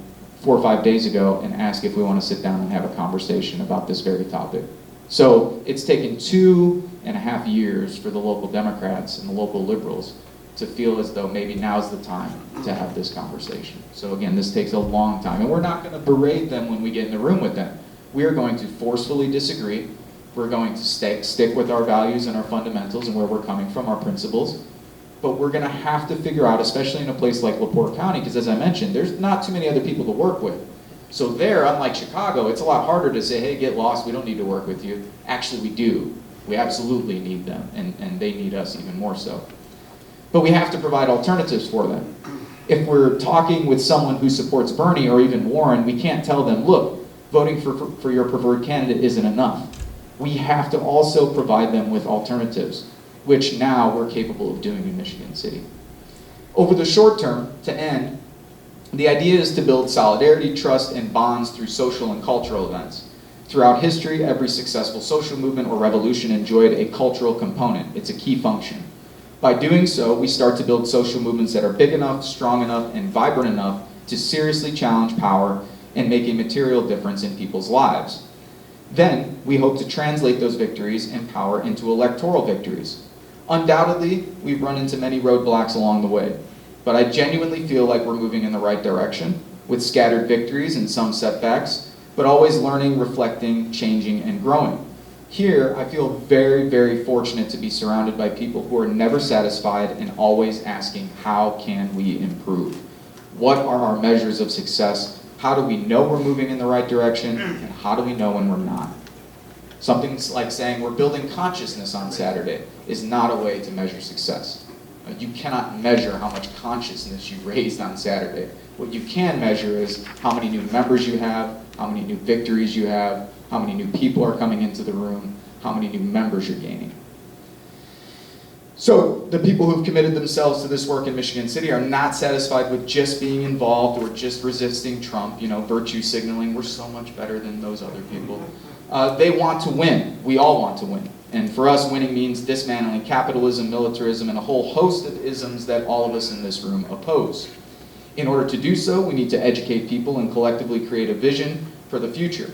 or 5 days ago and ask if we want to sit down and have a conversation about this very topic. So it's taken 2.5 years for the local Democrats and the local liberals to feel as though maybe now's the time to have this conversation. So again, this takes a long time, and we're not going to berate them when we get in the room with them. We are going to forcefully disagree. We're going to stick with our values and our fundamentals and where we're coming from, our principles. But we're going to have to figure out, especially in a place like LaPorte County, because as I mentioned, there's not too many other people to work with. So there, unlike Chicago, it's a lot harder to say, hey, get lost, we don't need to work with you. Actually, we do. We absolutely need them, and they need us even more so. But we have to provide alternatives for them. If we're talking with someone who supports Bernie or even Warren, we can't tell them, look, voting for your preferred candidate isn't enough. We have to also provide them with alternatives, which now we're capable of doing in Michigan City. Over the short term, to end, the idea is to build solidarity, trust, and bonds through social and cultural events. Throughout history, every successful social movement or revolution enjoyed a cultural component. It's a key function. By doing so, we start to build social movements that are big enough, strong enough, and vibrant enough to seriously challenge power and make a material difference in people's lives. Then, we hope to translate those victories and power into electoral victories. Undoubtedly, we've run into many roadblocks along the way, but I genuinely feel like we're moving in the right direction, with scattered victories and some setbacks, but always learning, reflecting, changing, and growing. Here, I feel very, very fortunate to be surrounded by people who are never satisfied and always asking, how can we improve? What are our measures of success? How do we know we're moving in the right direction? And how do we know when we're not? Something like saying we're building consciousness on Saturday is not a way to measure success. You cannot measure how much consciousness you raised on Saturday. What you can measure is how many new members you have, how many new victories you have, how many new people are coming into the room, how many new members you're gaining. So the people who've committed themselves to this work in Michigan City are not satisfied with just being involved or just resisting Trump, virtue signaling. We're so much better than those other people. They want to win. We all want to win. And for us, winning means dismantling capitalism, militarism, and a whole host of isms that all of us in this room oppose. In order to do so, we need to educate people and collectively create a vision for the future.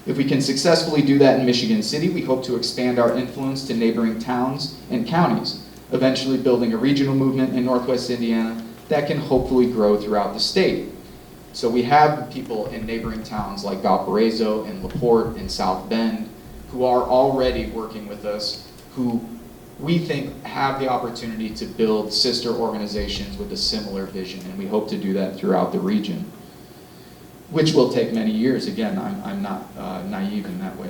If we can successfully do that in Michigan City, we hope to expand our influence to neighboring towns and counties, eventually building a regional movement in Northwest Indiana that can hopefully grow throughout the state. So we have people in neighboring towns like Valparaiso and LaPorte and South Bend who are already working with us, who we think have the opportunity to build sister organizations with a similar vision, and we hope to do that throughout the region, which will take many years. Again, I'm not naive in that way.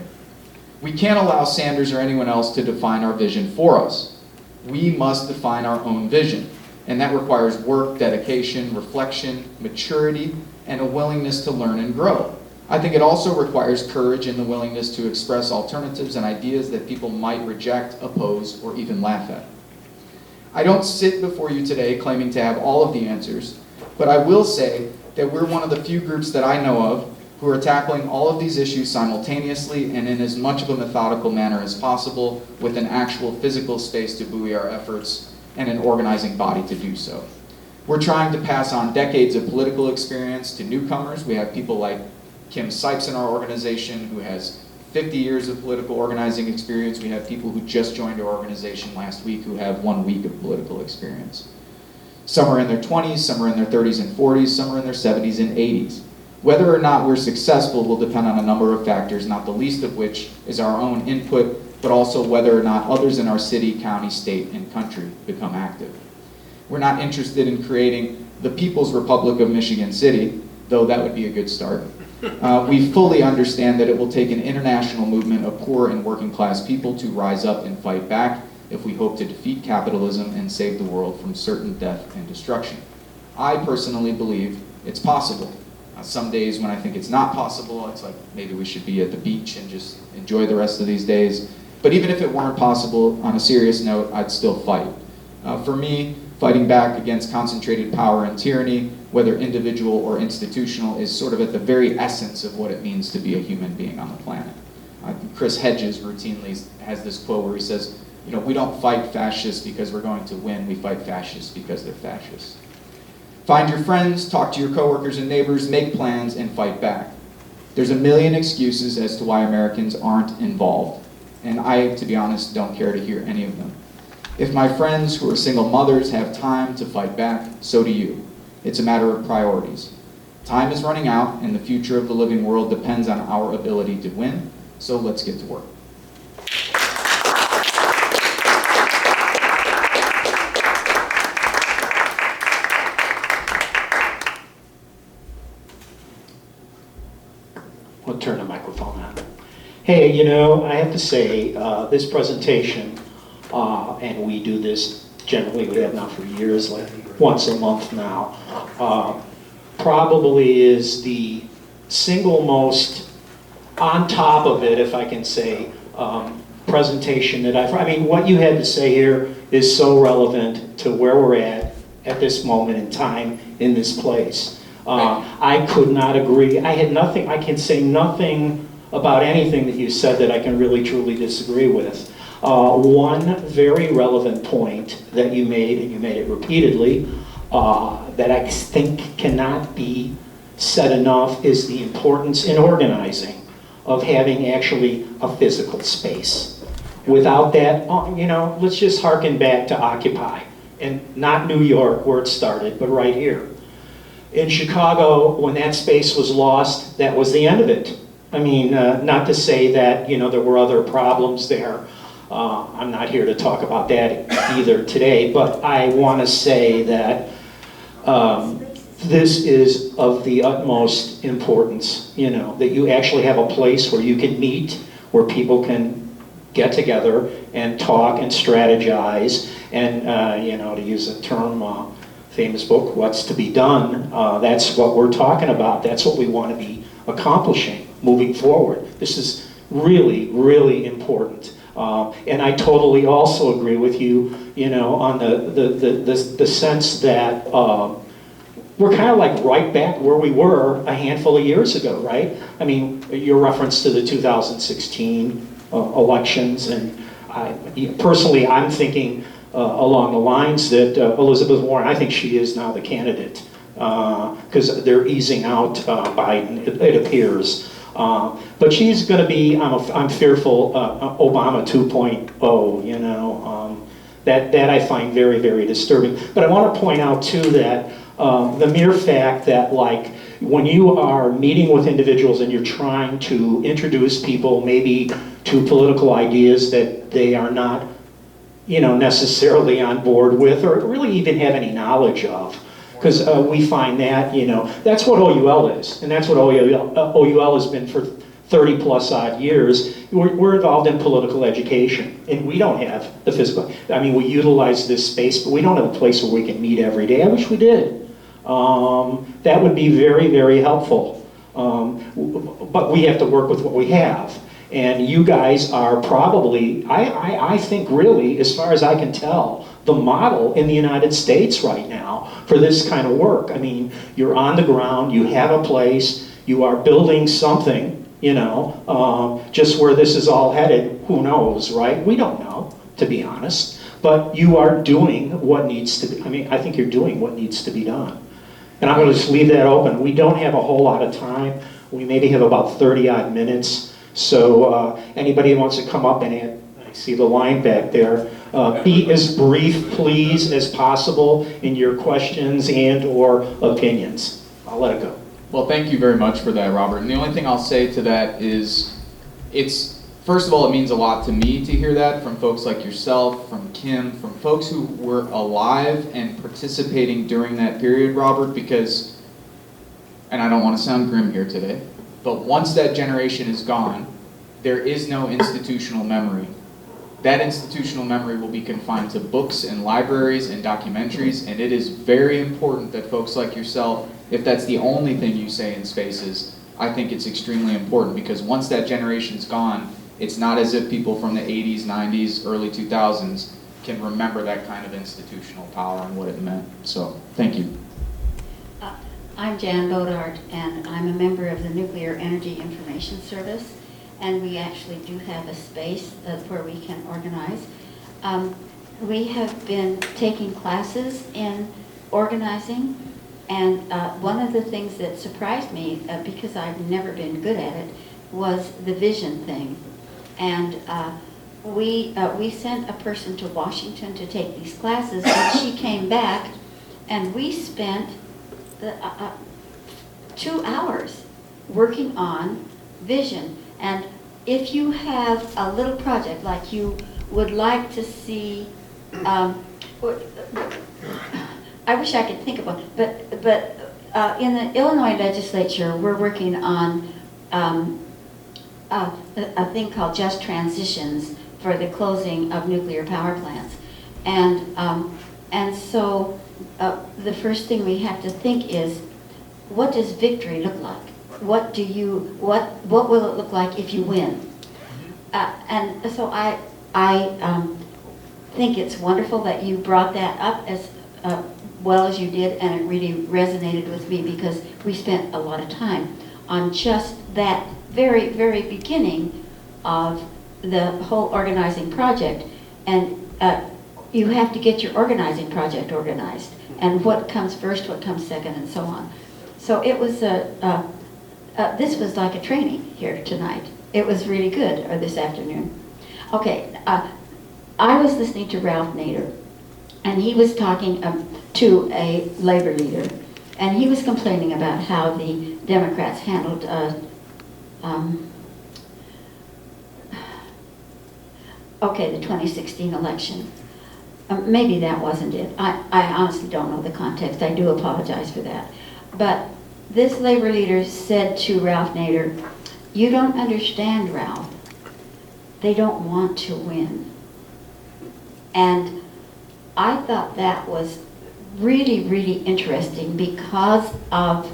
We can't allow Sanders or anyone else to define our vision for us. We must define our own vision, and that requires work, dedication, reflection, maturity, and a willingness to learn and grow. I think it also requires courage and the willingness to express alternatives and ideas that people might reject, oppose, or even laugh at. I don't sit before you today claiming to have all of the answers, but I will say that we're one of the few groups that I know of who are tackling all of these issues simultaneously and in as much of a methodical manner as possible, with an actual physical space to buoy our efforts and an organizing body to do so. We're trying to pass on decades of political experience to newcomers. We have people like Kim Sipes in our organization, who has 50 years of political organizing experience. We have people who just joined our organization last week who have 1 week of political experience. Some are in their 20s, some are in their 30s and 40s, some are in their 70s and 80s. Whether or not we're successful will depend on a number of factors, not the least of which is our own input, but also whether or not others in our city, county, state, and country become active. We're not interested in creating the People's Republic of Michigan City, though that would be a good start. We fully understand that it will take an international movement of poor and working class people to rise up and fight back if we hope to defeat capitalism and save the world from certain death and destruction. I personally believe it's possible. Some days when I think it's not possible, it's like maybe we should be at the beach and just enjoy the rest of these days. But even if it weren't possible, on a serious note, I'd still fight. For me, fighting back against concentrated power and tyranny, whether individual or institutional, is sort of at the very essence of what it means to be a human being on the planet. Chris Hedges routinely has this quote where he says, we don't fight fascists because we're going to win, we fight fascists because they're fascists. Find your friends, talk to your coworkers and neighbors, make plans, and fight back. There's a million excuses as to why Americans aren't involved, and I, to be honest, don't care to hear any of them. If my friends who are single mothers have time to fight back, so do you. It's a matter of priorities. Time is running out, and the future of the living world depends on our ability to win, so let's get to work. We'll turn the microphone on. Hey, I have to say, this presentation, and we do this generally, we have now for years, like once a month now, probably is the single most on top of it, if I can say, presentation that what you had to say here is so relevant to where we're at this moment in time, in this place. I could not agree. I can say nothing about anything that you said that I can really truly disagree with. One very relevant point that you made, and you made it repeatedly, that I think cannot be said enough, is the importance in organizing of having actually a physical space. Without that, let's just harken back to Occupy, and not New York where it started, but right here. In Chicago, when that space was lost, that was the end of it. Not to say that, there were other problems there. I'm not here to talk about that either today, but I want to say that this is of the utmost importance, that you actually have a place where you can meet, where people can get together and talk and strategize and, to use a term, famous book, What's to Be Done, that's what we're talking about. That's what we want to be accomplishing moving forward. This is really, really important. And I totally also agree with you, on the sense that we're kind of like right back where we were a handful of years ago, right? I mean, your reference to the 2016 elections, and personally, I'm thinking along the lines that Elizabeth Warren, I think she is now the candidate, because they're easing out Biden, it appears. But she's going to be, I'm fearful, Obama 2.0, that I find very, very disturbing. But I want to point out too that the mere fact that, like, when you are meeting with individuals and you're trying to introduce people maybe to political ideas that they are not, necessarily on board with or really even have any knowledge of, because we find that, that's what OUL is, and that's what OUL has been for 30 plus odd years. We're involved in political education, and we don't have the physical, we utilize this space, but we don't have a place where we can meet every day. I wish we did. That would be very, very helpful. But we have to work with what we have. And you guys are probably, I think really, as far as I can tell, the model in the United States right now for this kind of work. I mean, you're on the ground, you have a place, you are building something, just where this is all headed, who knows, right? We don't know, to be honest. But you are doing what needs to be, I think you're doing what needs to be done. And I'm going to just leave that open. We don't have a whole lot of time. We maybe have about 30 odd minutes. So anybody who wants to come up and I see the line back there, be as brief, please, as possible in your questions and or opinions. I'll let it go. Well, thank you very much for that, Robert. And the only thing I'll say to that is, first of all, it means a lot to me to hear that from folks like yourself, from Kim, from folks who were alive and participating during that period, Robert, because, and I don't want to sound grim here today, but once that generation is gone, there is no institutional memory. That institutional memory will be confined to books and libraries and documentaries, and it is very important that folks like yourself, if that's the only thing you say in spaces, I think it's extremely important, because once that generation's gone, it's not as if people from the 80s, 90s, early 2000s can remember that kind of institutional power and what it meant. So, thank you. I'm Jan Bodart, and I'm a member of the Nuclear Energy Information Service, and we actually do have a space where we can organize. We have been taking classes in organizing, and one of the things that surprised me, because I've never been good at it, was the vision thing. And we sent a person to Washington to take these classes, and she came back, and we spent 2 hours working on vision. And if you have a little project like you would like to see, I wish I could think of one, but in the Illinois legislature, we're working on a thing called just transitions for the closing of nuclear power plants. And so the first thing we have to think is, what does victory look like? What will it look like if you win? And so I think it's wonderful that you brought that up as well as you did, and it really resonated with me, because we spent a lot of time on just that very, very beginning of the whole organizing project. And you have to get your organizing project organized, and what comes first, what comes second, and so on. So it was this was like a training here tonight. It was really good, or this afternoon. Okay, I was listening to Ralph Nader, and he was talking to a labor leader, and he was complaining about how the Democrats handled the 2016 election. Maybe that wasn't it. I honestly don't know the context. I do apologize for that. But this labor leader said to Ralph Nader, "You don't understand, Ralph. they don't want to win. And I thought that was really, really interesting because of,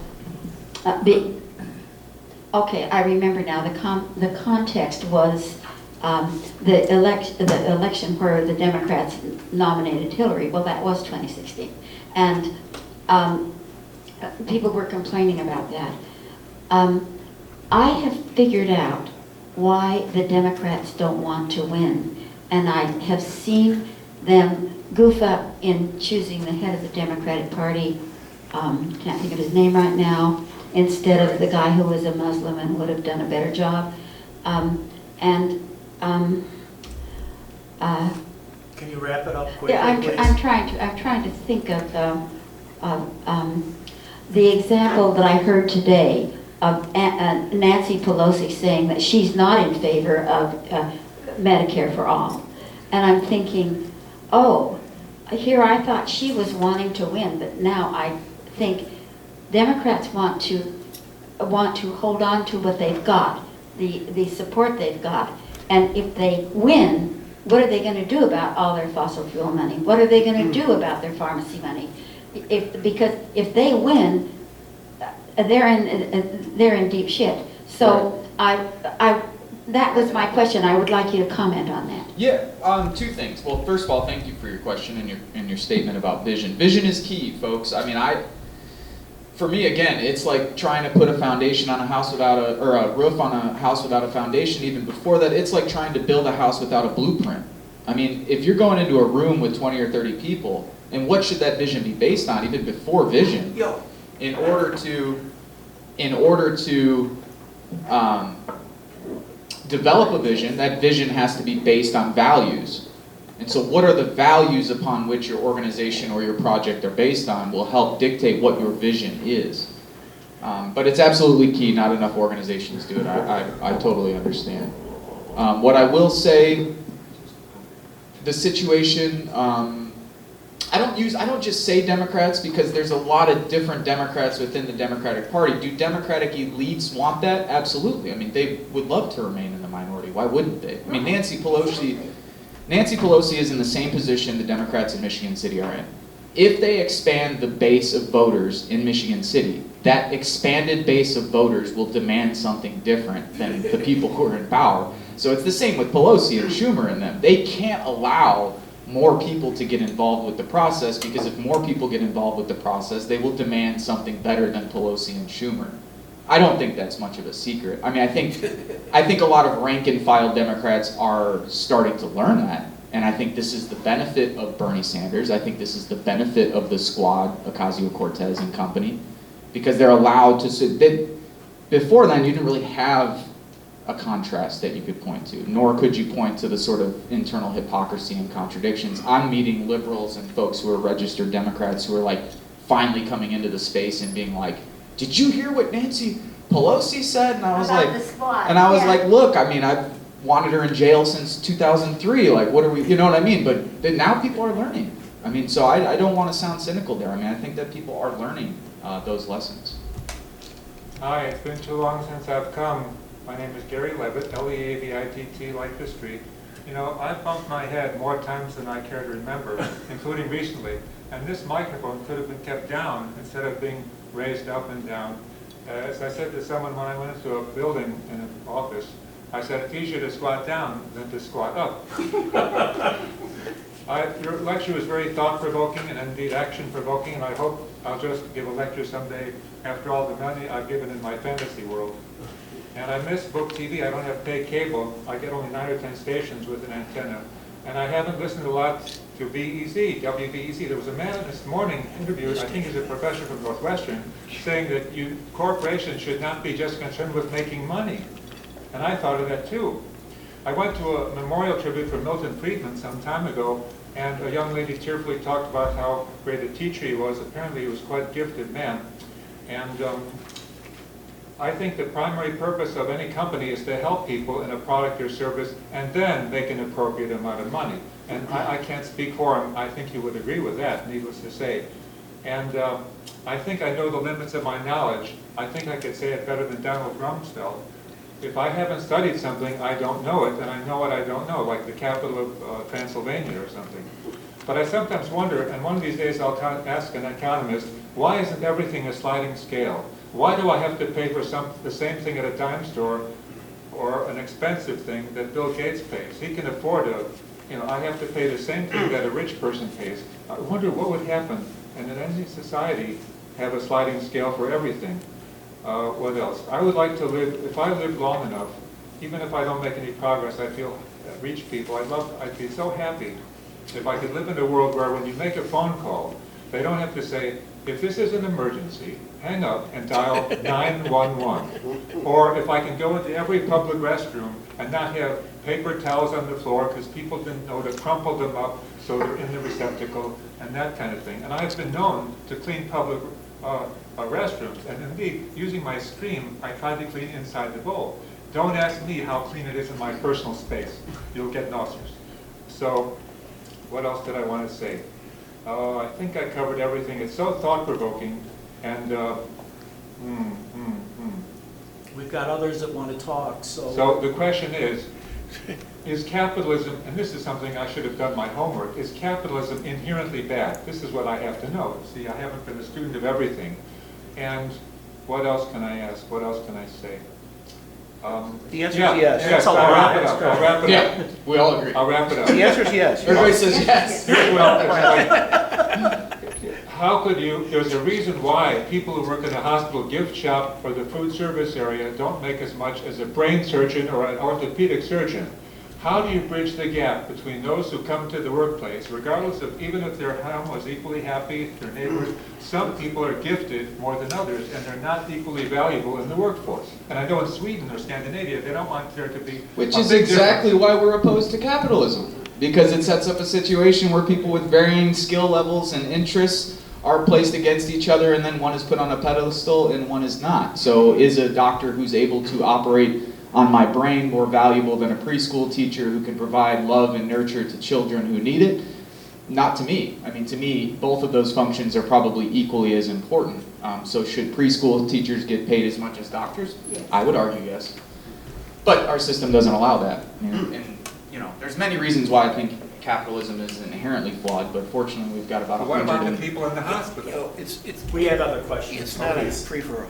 okay, I remember now, the context was the election where the Democrats nominated Hillary. Well, that was 2016. And people were complaining about that. I have figured out why the Democrats don't want to win. And I have seen them goof up in choosing the head of the Democratic Party, can't think of his name right now, instead of the guy who was a Muslim and would have done a better job. Can you wrap it up quickly, Yeah, please? I'm trying to think of the example that I heard today of Nancy Pelosi saying that she's not in favor of Medicare for all. And I'm thinking, oh, here I thought she was wanting to win, but now I think Democrats want to hold on to what they've got, the support they've got. And if they win, what are they going to do about all their fossil fuel money? What are they going to do about their pharmacy money? Because if they win, they're in deep shit. So that was my question. I would like you to comment on that. Yeah, two things. Well, first of all, thank you for your question and your statement about vision. Vision is key, folks. I mean, for me, again, it's like trying to put a foundation on a house without or a roof on a house without a foundation. Even before that, it's like trying to build a house without a blueprint. I mean, if you're going into a room with 20 or 30 people, and what should that vision be based on, even before vision? In order to develop a vision, that vision has to be based on values. And so what are the values upon which your organization or your project are based on will help dictate what your vision is. But it's absolutely key. Not enough organizations do it. I totally understand. What I will say, the situation, I don't just say Democrats because there's a lot of different Democrats within the Democratic Party. Do Democratic elites want that? Absolutely. I mean, they would love to remain in the minority. Why wouldn't they? I mean, Nancy Pelosi is in the same position the Democrats in Michigan City are in. If they expand the base of voters in Michigan City, that expanded base of voters will demand something different than the people who are in power. So it's the same with Pelosi and Schumer and them. They can't allow more people to get involved with the process, because if more people get involved with the process, they will demand something better than Pelosi and Schumer. I don't think that's much of a secret. I mean, I think a lot of rank and file Democrats are starting to learn that, and I think this is the benefit of Bernie Sanders. I think this is the benefit of the squad, Ocasio-Cortez and company, because they're allowed to sit. Before then, you didn't really have a contrast that you could point to, nor could you point to the sort of internal hypocrisy and contradictions. I'm meeting liberals and folks who are registered Democrats who are like finally coming into the space and being like, did you hear what Nancy Pelosi said? And I was About like, the squad. and I was Yeah. like, look, I mean, I've wanted her in jail since 2003. Like, what are we, you know what I mean? But now people are learning. I mean, so I don't want to sound cynical there. I mean, I think that people are learning those lessons. Hi, it's been too long since I've come. My name is Gary Levitt, L-E-A-V-I-T-T, like the street. You know, I've bumped my head more times than I care to remember, including recently. And this microphone could have been kept down instead of being raised up and down. As I said to someone when I went into a building in an office, I said it's easier to squat down than to squat up. Your lecture was very thought-provoking and indeed action-provoking, and I hope I'll just give a lecture someday after all the money I've given in my fantasy world. And I miss book TV. I don't have paid cable. I get only 9 or 10 stations with an antenna. And I haven't listened a lot to WBEZ. There was a man this morning interviewed, I think he's a professor from Northwestern, saying that corporations should not be just concerned with making money. And I thought of that too. I went to a memorial tribute for Milton Friedman some time ago, and a young lady tearfully talked about how great a teacher he was. Apparently he was quite a gifted man. And I think the primary purpose of any company is to help people in a product or service and then make an appropriate amount of money. And I can't speak for him. I think he would agree with that, needless to say. And I think I know the limits of my knowledge. I think I could say it better than Donald Rumsfeld. if I haven't studied something, I don't know it, and I know what I don't know, like the capital of Transylvania or something. But I sometimes wonder, and one of these days I'll ask an economist, why isn't everything a sliding scale? Why do I have to pay for the same thing at a dime store or an expensive thing that Bill Gates pays? He can afford I have to pay the same thing that a rich person pays. I wonder what would happen in an ending society, have a sliding scale for everything. What else? I would like to live, if I live long enough, even if I don't make any progress, I feel, reach people, I'd be so happy if I could live in a world where when you make a phone call, they don't have to say, if this is an emergency, hang up and dial 911. Or if I can go into every public restroom and not have paper towels on the floor because people didn't know to crumple them up so they're in the receptacle and that kind of thing. And I've been known to clean public restrooms, and indeed, using my stream, I tried to clean inside the bowl. Don't ask me how clean it is in my personal space. You'll get nauseous. So, what else did I want to say? I think I covered everything. It's so thought-provoking, and We've got others that want to talk, so. So the question is capitalism, and this is something I should have done my homework, is capitalism inherently bad? This is what I have to know. See, I haven't been a student of everything. And what else can I ask? What else can I say? The answer is yes. That's a I'll lot. wrap it up. I'll wrap it up. Yeah, we all agree. I'll wrap it up. The answer is yes. Everybody says yes. Well, how could you, there's a reason why people who work in a hospital gift shop or the food service area don't make as much as a brain surgeon or an orthopedic surgeon. How do you bridge the gap between those who come to the workplace, regardless of even if their home was equally happy, their neighbors, some people are gifted more than others and they're not equally valuable in the workforce. And I know in Sweden or Scandinavia, they don't want there to be Which a is big exactly difference. why we're opposed to capitalism. Because it sets up a situation where people with varying skill levels and interests are placed against each other, and then one is put on a pedestal and one is not. So is a doctor who's able to operate on my brain more valuable than a preschool teacher who can provide love and nurture to children who need it? Not to me. I mean, to me, both of those functions are probably equally as important. So should preschool teachers get paid as much as doctors? Yes. I would argue yes. But our system doesn't allow that. And there's many reasons why I think capitalism is inherently flawed, but fortunately we've got about But what about 100 the and... people in the hospital? We have other questions. It's not a free-for-all.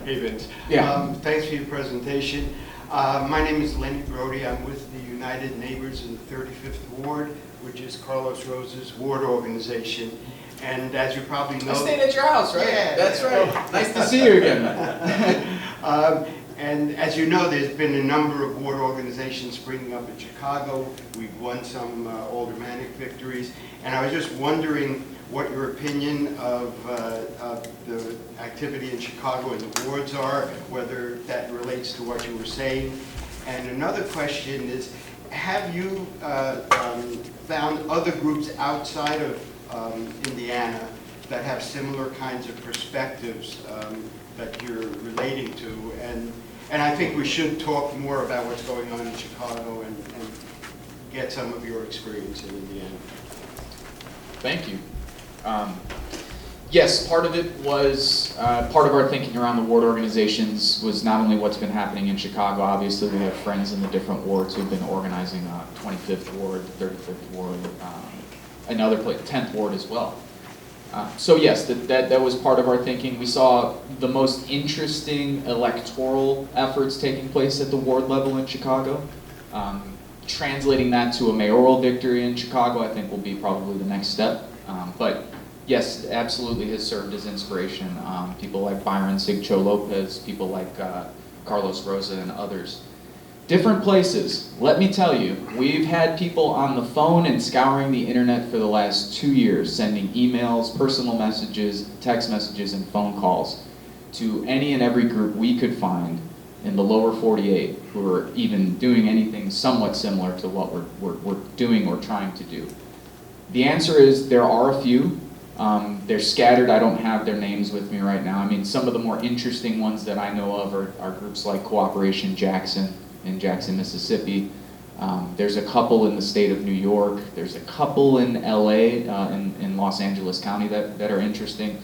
Hey Vince. Yeah. Thanks for your presentation. My name is Lenny Brody. I'm with the United Neighbors in the 35th Ward, which is Carlos Rosa's ward organization. And as you probably know... I stayed at your house, right? Yeah. That's right. Nice to see you again. And as you know, there's been a number of ward organizations springing up in Chicago. We've won some aldermanic victories. And I was just wondering what your opinion of the activity in Chicago and the wards are, whether that relates to what you were saying. And another question is, have you found other groups outside of Indiana that have similar kinds of perspectives that you're relating to? And I think we should talk more about what's going on in Chicago and get some of your experience in Indiana. Thank you. Yes, part of it was, part of our thinking around the ward organizations was not only what's been happening in Chicago. Obviously, we have friends in the different wards who've been organizing 25th Ward, 35th Ward, another place, 10th Ward as well. So yes, that was part of our thinking. We saw the most interesting electoral efforts taking place at the ward level in Chicago. Translating that to a mayoral victory in Chicago, I think, will be probably the next step. But yes, absolutely has served as inspiration. People like Byron Sigcho Lopez, people like Carlos Rosa and others. Different places. Let me tell you, we've had people on the phone and scouring the internet for the last 2 years, sending emails, personal messages, text messages, and phone calls to any and every group we could find in the lower 48 who are even doing anything somewhat similar to what we're doing or trying to do. The answer is there are a few. They're scattered. I don't have their names with me right now. I mean, some of the more interesting ones that I know of are groups like Cooperation Jackson in Jackson, Mississippi. There's a couple in the state of New York. There's a couple in LA, in Los Angeles County that are interesting.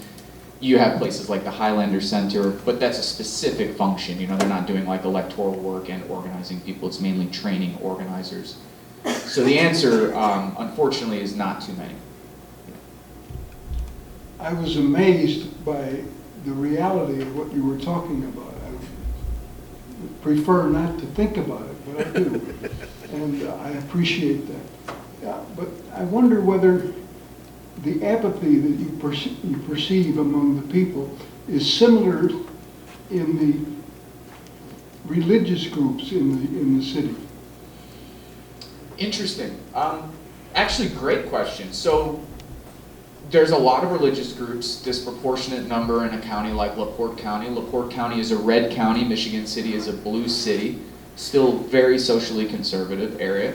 You have places like the Highlander Center, but that's a specific function. You know, they're not doing like electoral work and organizing people. It's mainly training organizers. So the answer, unfortunately, is not too many. I was amazed by the reality of what you were talking about. I prefer not to think about it, but I do. And I appreciate that. Yeah, but I wonder whether the apathy that you perceive among the people is similar in the religious groups in the city. Interesting. Actually, great question. So there's a lot of religious groups, disproportionate number in a county like LaPorte County. LaPorte County is a red county. Michigan City is a blue city. Still very socially conservative area.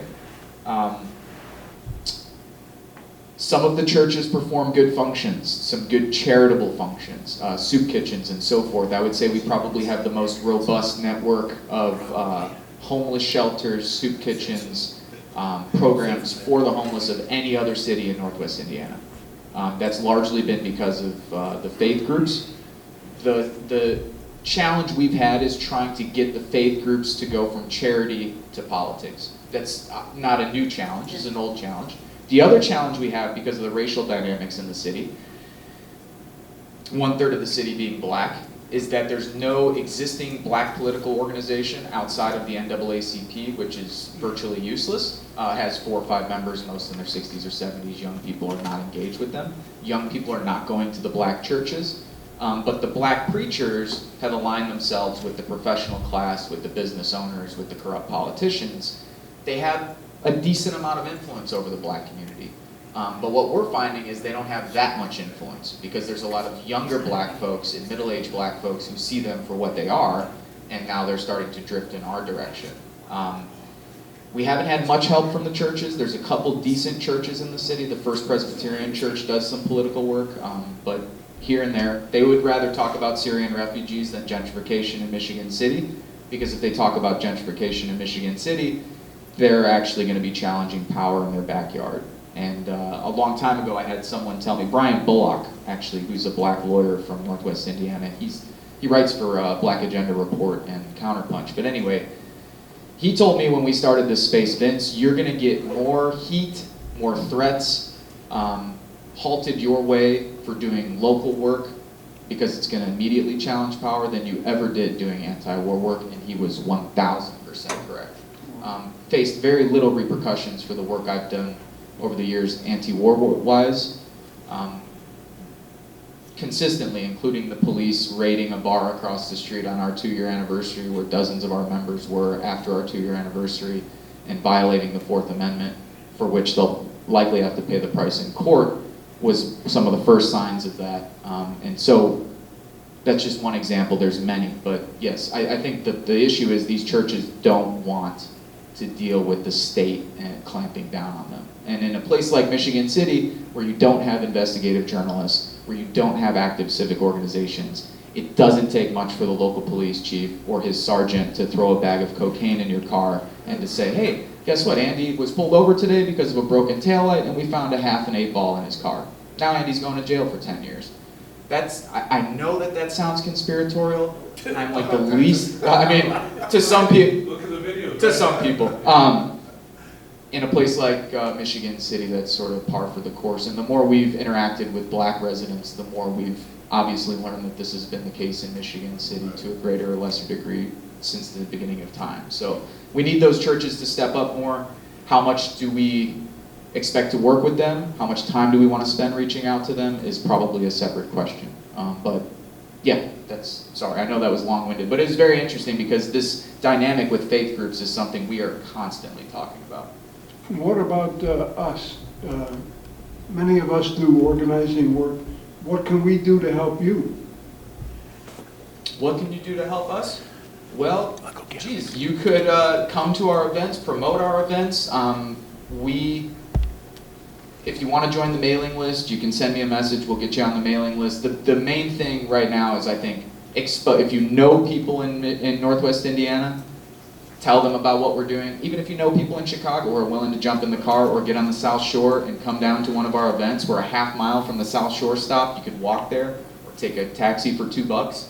Some of the churches perform good functions, some good charitable functions, soup kitchens and so forth. I would say we probably have the most robust network of homeless shelters, soup kitchens, programs for the homeless of any other city in Northwest Indiana. That's largely been because of the faith groups. The challenge we've had is trying to get the faith groups to go from charity to politics. That's not a new challenge, it's an old challenge. The other challenge we have, because of the racial dynamics in the city, 1/3 of the city being black, is that there's no existing black political organization outside of the NAACP, which is virtually useless. Has 4 or 5 members, most in their 60s or 70s. Young people are not engaged with them. Young people are not going to the black churches. But the black preachers have aligned themselves with the professional class, with the business owners, with the corrupt politicians. They have a decent amount of influence over the black community. But what we're finding is they don't have that much influence because there's a lot of younger black folks and middle-aged black folks who see them for what they are, and now they're starting to drift in our direction. We haven't had much help from the churches. There's a couple decent churches in the city. The First Presbyterian Church does some political work, but here and there, they would rather talk about Syrian refugees than gentrification in Michigan City, because if they talk about gentrification in Michigan City, they're actually going to be challenging power in their backyard. And a long time ago, I had someone tell me, Brian Bullock, actually, who's a black lawyer from Northwest Indiana, he writes for Black Agenda Report and Counterpunch. But anyway, he told me when we started this space, Vince, you're going to get more heat, more threats, halted your way for doing local work, because it's going to immediately challenge power, than you ever did doing anti-war work. And he was 1,000% correct. Faced very little repercussions for the work I've done over the years anti-war wise, consistently, including the police raiding a bar across the street on our 2-year anniversary where dozens of our members were after our 2-year anniversary, and violating the 4th Amendment, for which they'll likely have to pay the price in court, was some of the first signs of that. And so that's just one example. There's many, but yes, I think that the issue is these churches don't want to deal with the state and clamping down on them. And in a place like Michigan City, where you don't have investigative journalists, where you don't have active civic organizations, it doesn't take much for the local police chief or his sergeant to throw a bag of cocaine in your car and to say, hey, guess what, Andy was pulled over today because of a broken taillight and we found a half an 8-ball in his car. Now Andy's going to jail for 10 years. I know that sounds conspiratorial. I'm like the least, I mean, to some people. Look at the video. To some people. In a place like Michigan City, that's sort of par for the course. And the more we've interacted with black residents, the more we've obviously learned that this has been the case in Michigan City to a greater or lesser degree since the beginning of time. So we need those churches to step up more. How much do we expect to work with them? How much time do we want to spend reaching out to them is probably a separate question. But yeah, sorry, I know that was long-winded, but it's very interesting because this dynamic with faith groups is something we are constantly talking about. What about us? Many of us do organizing work. What can we do to help you? What can you do to help us? Well, geez, you could come to our events, promote our events. If you want to join the mailing list, you can send me a message. We'll get you on the mailing list. The main thing right now is, I think, if you know people in Northwest Indiana, tell them about what we're doing. Even if you know people in Chicago who are willing to jump in the car or get on the South Shore and come down to one of our events, we're a half mile from the South Shore stop. You could walk there, or take a taxi for $2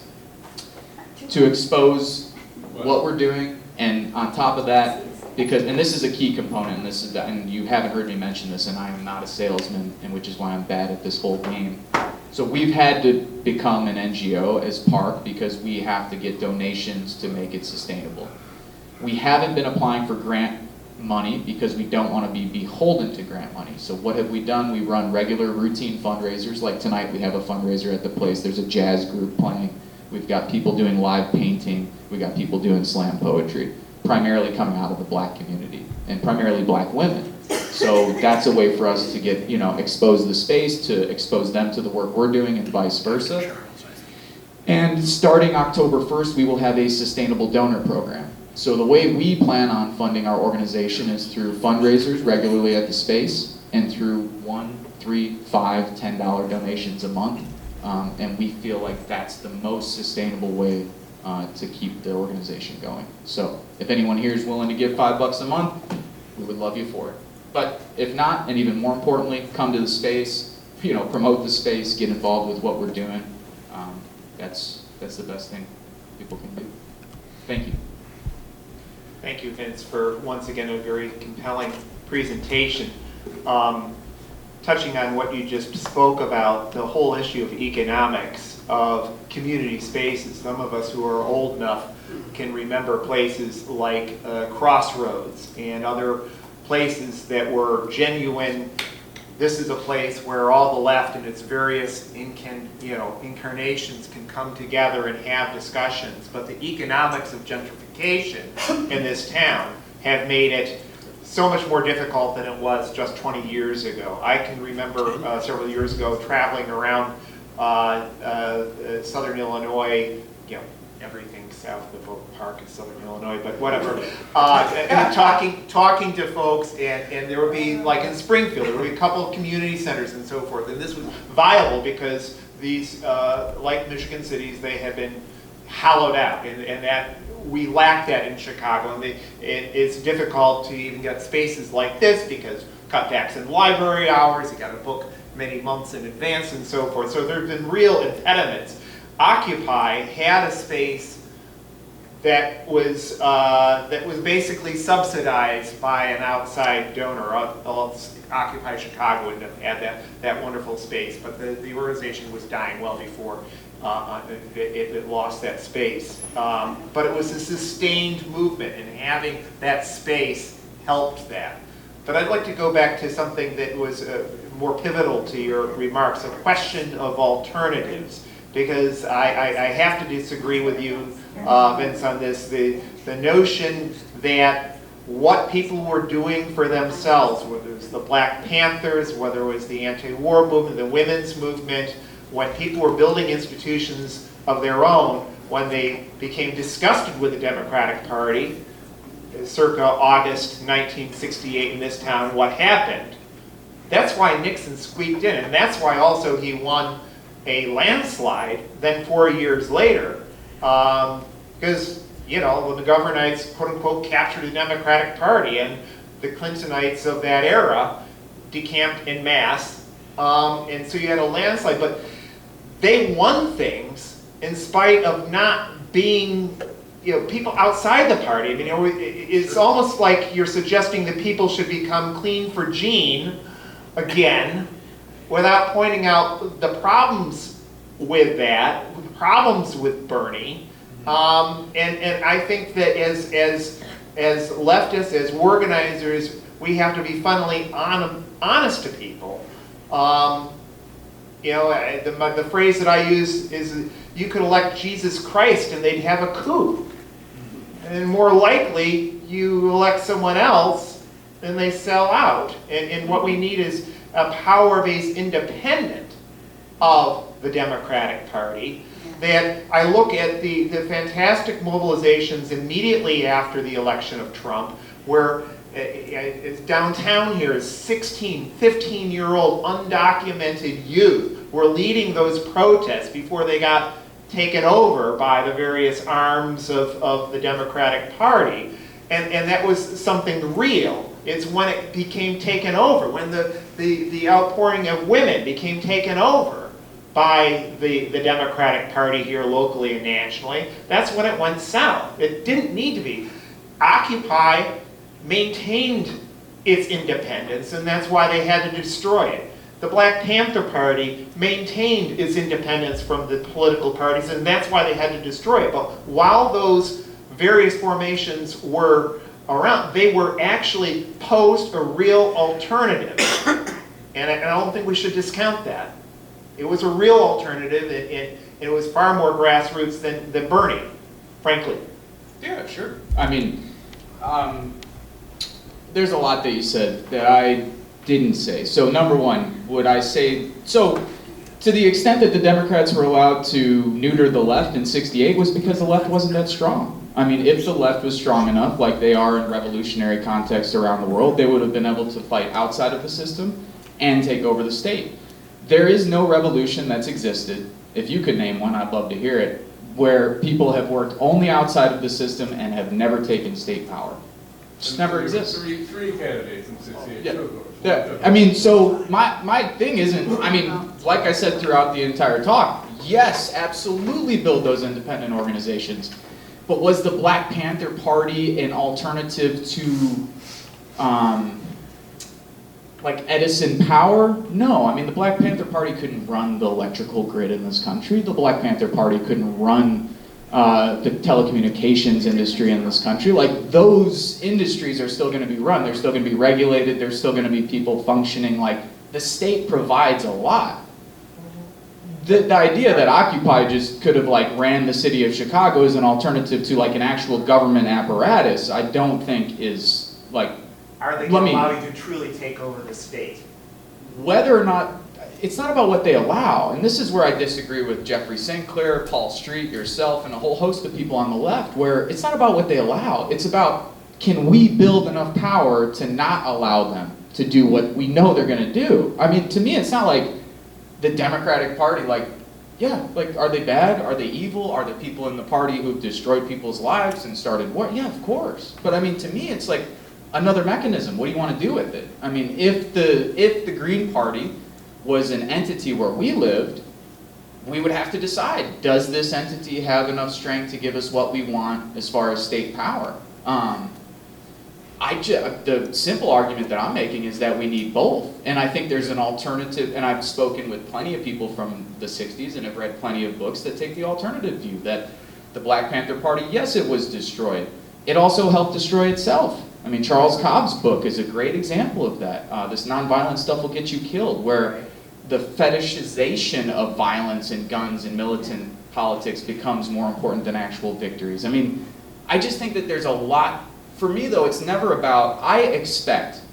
to expose what we're doing, and on top of that, because, and this is a key component, and this is, and you haven't heard me mention this, and I am not a salesman, and which is why I'm bad at this whole game. So we've had to become an NGO as Park because we have to get donations to make it sustainable. We haven't been applying for grant money because we don't want to be beholden to grant money. So what have we done? We run regular routine fundraisers. Like tonight we have a fundraiser at the place. There's a jazz group playing. We've got people doing live painting. We've got people doing slam poetry, primarily coming out of the black community and primarily black women. So that's a way for us to get, expose the space, to expose them to the work we're doing and vice versa. And starting October 1st, we will have a sustainable donor program. So the way we plan on funding our organization is through fundraisers regularly at the space and through $1, $3, $5, $10 donations a month. And we feel like that's the most sustainable way to keep the organization going. So if anyone here is willing to give $5 a month, we would love you for it. But if not, and even more importantly, come to the space, promote the space, get involved with what we're doing. That's the best thing people can do. Thank you. Thank you, Vince, for once again a very compelling presentation. Touching on what you just spoke about, the whole issue of economics of community spaces. Some of us who are old enough can remember places like Crossroads and other places that were genuine. This is a place where all the left and its various incarnations can come together and have discussions. But the economics of gentrification in this town have made it so much more difficult than it was just 20 years ago. I can remember several years ago traveling around southern Illinois, everything south of Oak Park is southern Illinois, but whatever. And talking to folks, and there would be, like in Springfield, there would be a couple of community centers and so forth, and this was viable because these, like Michigan cities, they had been hollowed out, and that we lack that in Chicago, and it's difficult to even get spaces like this because cutbacks in library hours, you got to book many months in advance and so forth. So there have been real impediments. Occupy had a space that was basically subsidized by an outside donor. Occupy Chicago wouldn't have had that wonderful space, but the organization was dying well before it lost that space. But it was a sustained movement, and having that space helped that. But I'd like to go back to something that was more pivotal to your remarks, a question of alternatives. Because I have to disagree with you, Vince, on this. The notion that what people were doing for themselves, whether it was the Black Panthers, whether it was the anti-war movement, the women's movement, when people were building institutions of their own, when they became disgusted with the Democratic Party, circa August 1968 in this town, what happened? That's why Nixon squeaked in, and that's why also he won a landslide then 4 years later, because the McGovernites, quote unquote, captured the Democratic Party, and the Clintonites of that era decamped en masse, and so you had a landslide. But they won things in spite of not being, people outside the party. I mean, it's almost like you're suggesting that people should become clean for Gene again, without pointing out the problems with that, the problems with Bernie. And I think that as leftists, as organizers, we have to be fundamentally honest to people. The phrase that I use is, you could elect Jesus Christ and they'd have a coup. And more likely, you elect someone else and they sell out. And what we need is a power base independent of the Democratic Party. That I look at the fantastic mobilizations immediately after the election of Trump, where downtown here is 16, 15-year-old undocumented youth were leading those protests before they got taken over by the various arms of the Democratic Party. And that was something real. It's when it became taken over, when the outpouring of women became taken over, by the Democratic Party here locally and nationally. That's when it went south. It didn't need to be. Occupy maintained its independence, and that's why they had to destroy it. The Black Panther Party maintained its independence from the political parties, and that's why they had to destroy it. But while those various formations were around, they were actually posed a real alternative. And I don't think we should discount that. It was a real alternative, and it was far more grassroots than Bernie, frankly. Yeah, sure. I mean, there's a lot that you said that I didn't say. So number one, would I say, so to the extent that the Democrats were allowed to neuter the left in '68 was because the left wasn't that strong. I mean, if the left was strong enough, like they are in revolutionary contexts around the world, they would have been able to fight outside of the system and take over the state. There is no revolution that's existed, if you could name one, I'd love to hear it, where people have worked only outside of the system and have never taken state power. Just never exists. Three candidates in '68. Yeah. Yeah. I mean, so my thing isn't, I mean, like I said throughout the entire talk, yes, absolutely build those independent organizations. But was the Black Panther Party an alternative to, like Edison power? No, I mean, the Black Panther Party couldn't run the electrical grid in this country. The Black Panther Party couldn't run the telecommunications industry in this country. Like, those industries are still going to be run. They're still going to be regulated. There's still going to be people functioning. Like, the state provides a lot. The idea that Occupy just could have like ran the city of Chicago as an alternative to like an actual government apparatus, I don't think is like. Are they going to allow you to truly take over the state? Whether or not, it's not about what they allow, and this is where I disagree with Jeffrey Sinclair, Paul Street, yourself, and a whole host of people on the left, where it's not about what they allow, it's about can we build enough power to not allow them to do what we know they're going to do. I mean, to me, it's not like the Democratic Party, like, yeah, like, are they bad? Are they evil? Are the people in the party who've destroyed people's lives and started war? Yeah, of course. But I mean, to me, it's like another mechanism. What do you want to do with it? I mean, if the Green Party was an entity where we lived, we would have to decide, does this entity have enough strength to give us what we want as far as state power? The simple argument that I'm making is that we need both. And I think there's an alternative, and I've spoken with plenty of people from the 60s and have read plenty of books that take the alternative view, that the Black Panther Party, yes, it was destroyed. It also helped destroy itself. I mean, Charles Cobb's book is a great example of that. This nonviolent stuff will get you killed, where the fetishization of violence and guns and militant politics becomes more important than actual victories. I mean, I just think that there's a lot. For me, though, it's never about,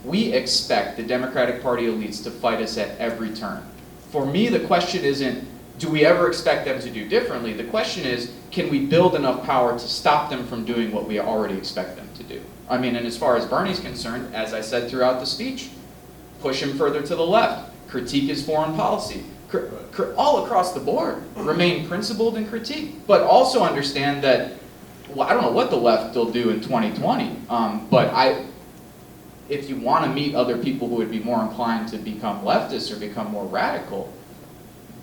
we expect the Democratic Party elites to fight us at every turn. For me, the question isn't, do we ever expect them to do differently? The question is, can we build enough power to stop them from doing what we already expect them to do? I mean, and as far as Bernie's concerned, as I said throughout the speech, push him further to the left, critique his foreign policy, all across the board, remain principled and critique, but also understand that, well, I don't know what the left will do in 2020, but if you want to meet other people who would be more inclined to become leftists or become more radical,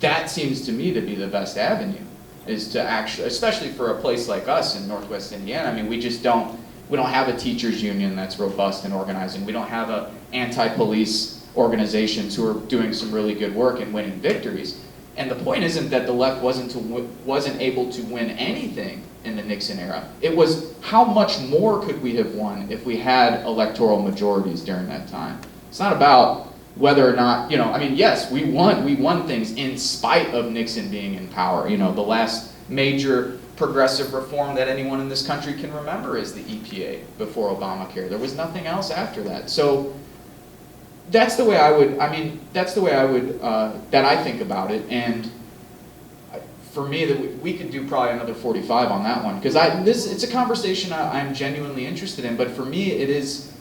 that seems to me to be the best avenue, is to actually, especially for a place like us in Northwest Indiana, I mean, we don't have a teachers union that's robust and organizing. We don't have anti-police organizations who are doing some really good work and winning victories. And the point isn't that the left wasn't able to win anything in the Nixon era. It was how much more could we have won if we had electoral majorities during that time. It's not about whether or not, I mean, yes, we won things in spite of Nixon being in power. The last major progressive reform that anyone in this country can remember is the EPA before Obamacare. There was nothing else after that. So that's the way I would, that I think about it. And for me, that we could do probably another 45 on that one, because it's a conversation I'm genuinely interested in. But for me, it is,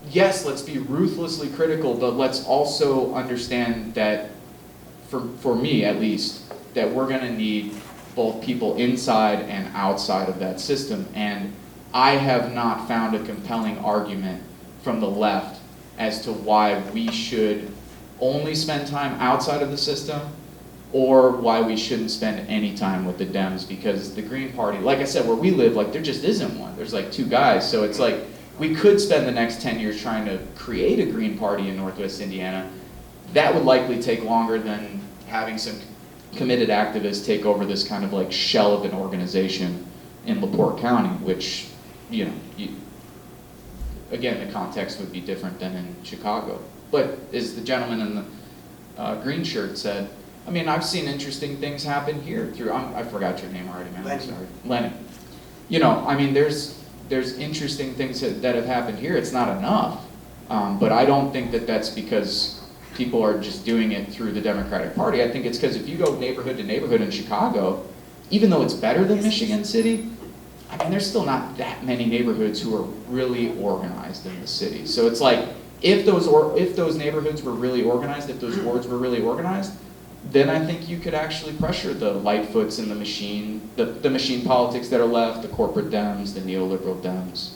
yes, let's be ruthlessly critical, but let's also understand that, for me at least, that we're going to need both people inside and outside of that system. And I have not found a compelling argument from the left as to why we should only spend time outside of the system or why we shouldn't spend any time with the Dems, because the Green Party, like I said, where we live, like there just isn't one. There's like 2 guys, so it's like we could spend the next 10 years trying to create a Green Party in Northwest Indiana. That would likely take longer than having some committed activists take over this kind of like shell of an organization in LaPorte County, which, you know, again, the context would be different than in Chicago. But as the gentleman in the green shirt said, I mean, I've seen interesting things happen here through, I forgot your name already, man, I'm sorry. Lenny. You know, I mean, there's interesting things that have happened here. It's not enough, but I don't think that that's because people are just doing it through the Democratic Party. I think it's because if you go neighborhood to neighborhood in Chicago, even though it's better than Michigan City, I mean, there's still not that many neighborhoods who are really organized in the city. So it's like, if those neighborhoods were really organized, if those wards were really organized, then I think you could actually pressure the Lightfoots and the machine politics that are left, the corporate Dems, the neoliberal Dems.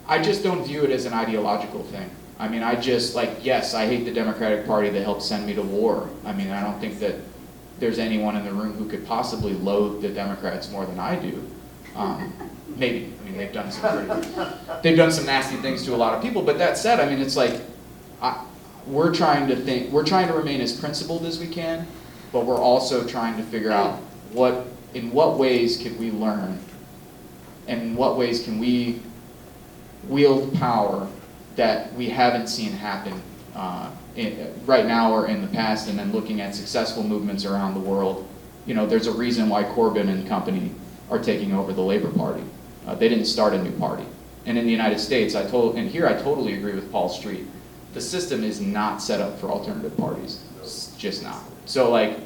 I just don't view it as an ideological thing. I mean, I just, like, yes, I hate the Democratic Party that helped send me to war. I mean, I don't think that there's anyone in the room who could possibly loathe the Democrats more than I do. Maybe, I mean, they've done some nasty things to a lot of people, but that said, I mean, it's like, we're trying to remain as principled as we can, but we're also trying to figure out in what ways can we learn, and in what ways can we wield power that we haven't seen happen right now or in the past, and then looking at successful movements around the world. You know, there's a reason why Corbyn and company are taking over the Labor Party. They didn't start a new party. And in the United States, and here I totally agree with Paul Street, the system is not set up for alternative parties. It's just not. So like,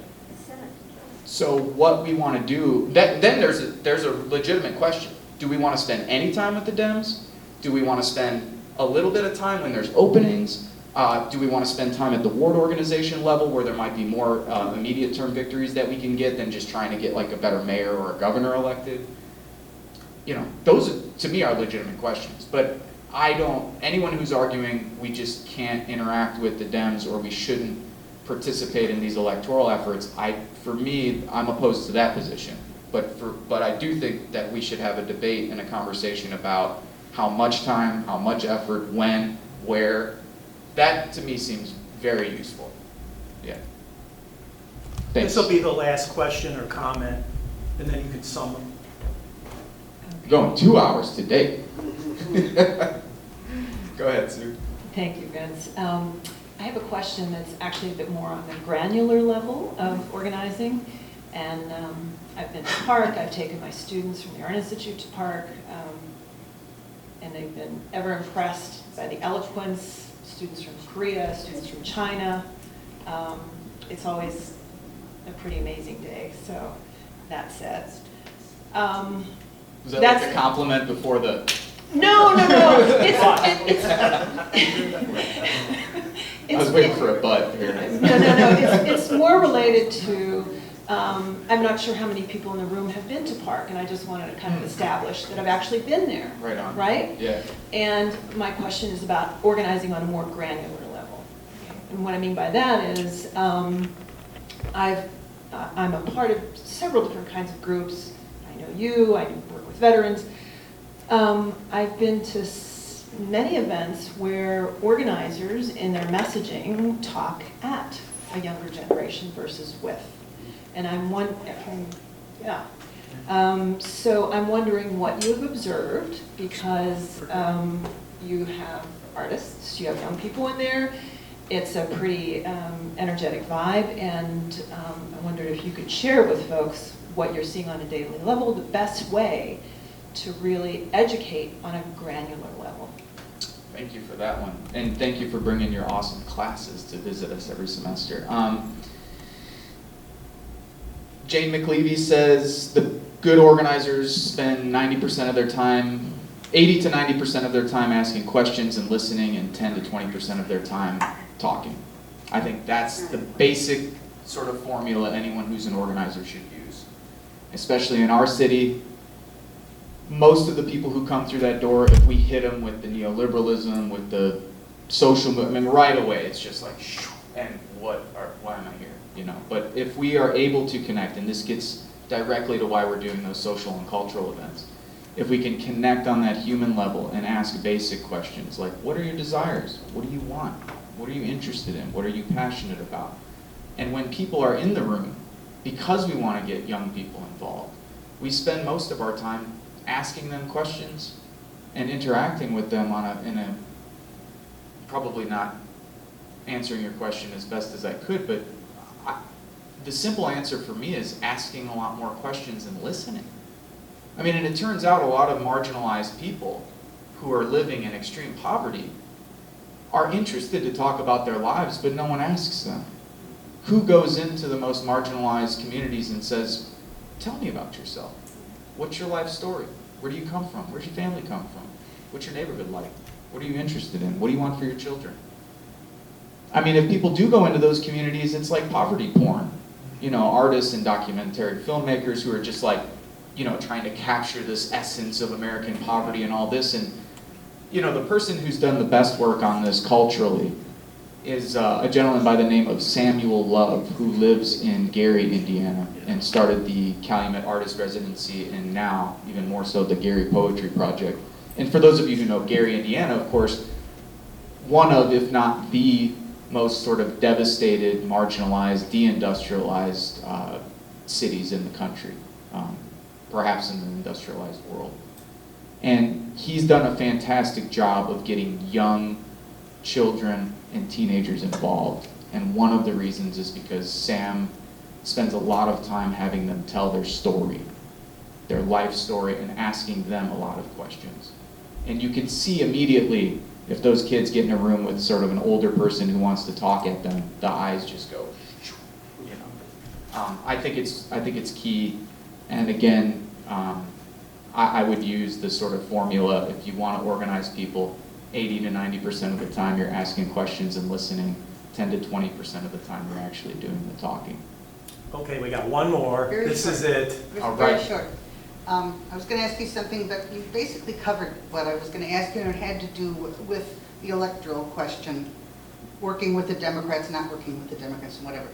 so what we want to do, then there's a legitimate question. Do we want to spend any time with the Dems? Do we want to spend a little bit of time when there's openings? Do we want to spend time at the ward organization level where there might be more immediate term victories that we can get than just trying to get like a better mayor or a governor elected? You know, those to me are legitimate questions, but anyone who's arguing we just can't interact with the Dems or we shouldn't participate in these electoral efforts, for me, I'm opposed to that position. But I do think that we should have a debate and a conversation about how much time, how much effort, when, where. That to me seems very useful. Yeah. Thanks. This will be the last question or comment, and then you can sum them. Going 2 hours to date. Go ahead, Sue. Thank you, Vince. I have a question that's actually a bit more on the granular level of organizing. And I've been to Park, I've taken my students from the Art Institute to Park, and they've been ever impressed by the eloquence, students from Korea, students from China. It's always a pretty amazing day, so that said. Was that like a compliment before the... No. I was waiting for a butt here. No. It's more related to, I'm not sure how many people in the room have been to Park, and I just wanted to kind of establish that I've actually been there. Right on. Right? Yeah. And my question is about organizing on a more granular level. And what I mean by that is, I'm a part of several different kinds of groups. I know you, I work with veterans. I've been to many events where organizers in their messaging talk at a younger generation versus with. And so I'm wondering what you have observed, because you have artists, you have young people in there. It's a pretty energetic vibe, and I wondered if you could share with folks what you're seeing on a daily level, the best way to really educate on a granular level. Thank you for that one. And thank you for bringing your awesome classes to visit us every semester. Jane McLevy says the good organizers spend 90% of their time, 80 to 90% of their time asking questions and listening, and 10 to 20% of their time talking. I think that's the basic sort of formula anyone who's an organizer should use. Especially in our city, most of the people who come through that door, if we hit them with the neoliberalism, with the social movement, right away, it's just like, and why am I here? You know, but if we are able to connect, and this gets directly to why we're doing those social and cultural events, if we can connect on that human level and ask basic questions like, what are your desires? What do you want? What are you interested in? What are you passionate about? And when people are in the room, because we want to get young people involved, we spend most of our time asking them questions and interacting with them in a probably not answering your question as best as I could, but the simple answer for me is asking a lot more questions and listening. I mean, and it turns out a lot of marginalized people who are living in extreme poverty are interested to talk about their lives, but no one asks them. Who goes into the most marginalized communities and says, tell me about yourself. What's your life story? Where do you come from? Where's your family come from? What's your neighborhood like? What are you interested in? What do you want for your children? I mean, if people do go into those communities, it's like poverty porn. You know, artists and documentary filmmakers who are just like, you know, trying to capture this essence of American poverty and all this. And, you know, the person who's done the best work on this culturally is a gentleman by the name of Samuel Love, who lives in Gary, Indiana, and started the Calumet Artist Residency, and now, even more so, the Gary Poetry Project. And for those of you who know Gary, Indiana, of course, one of, if not the most sort of devastated, marginalized, deindustrialized cities in the country, perhaps in the industrialized world. And he's done a fantastic job of getting young children and teenagers involved. And one of the reasons is because Sam spends a lot of time having them tell their story, their life story, and asking them a lot of questions. And you can see immediately if those kids get in a room with sort of an older person who wants to talk at them, the eyes just go, you know. I think it's key. And again, I would use the sort of formula, if you want to organize people, 80 to 90% of the time you're asking questions and listening, 10 to 20% of the time you're actually doing the talking. Okay, we got one more. Very This short. is it. All Very right. short. I was going to ask you something, but you basically covered what I was going to ask you, and it had to do with the electoral question, working with the Democrats, not working with the Democrats, and whatever.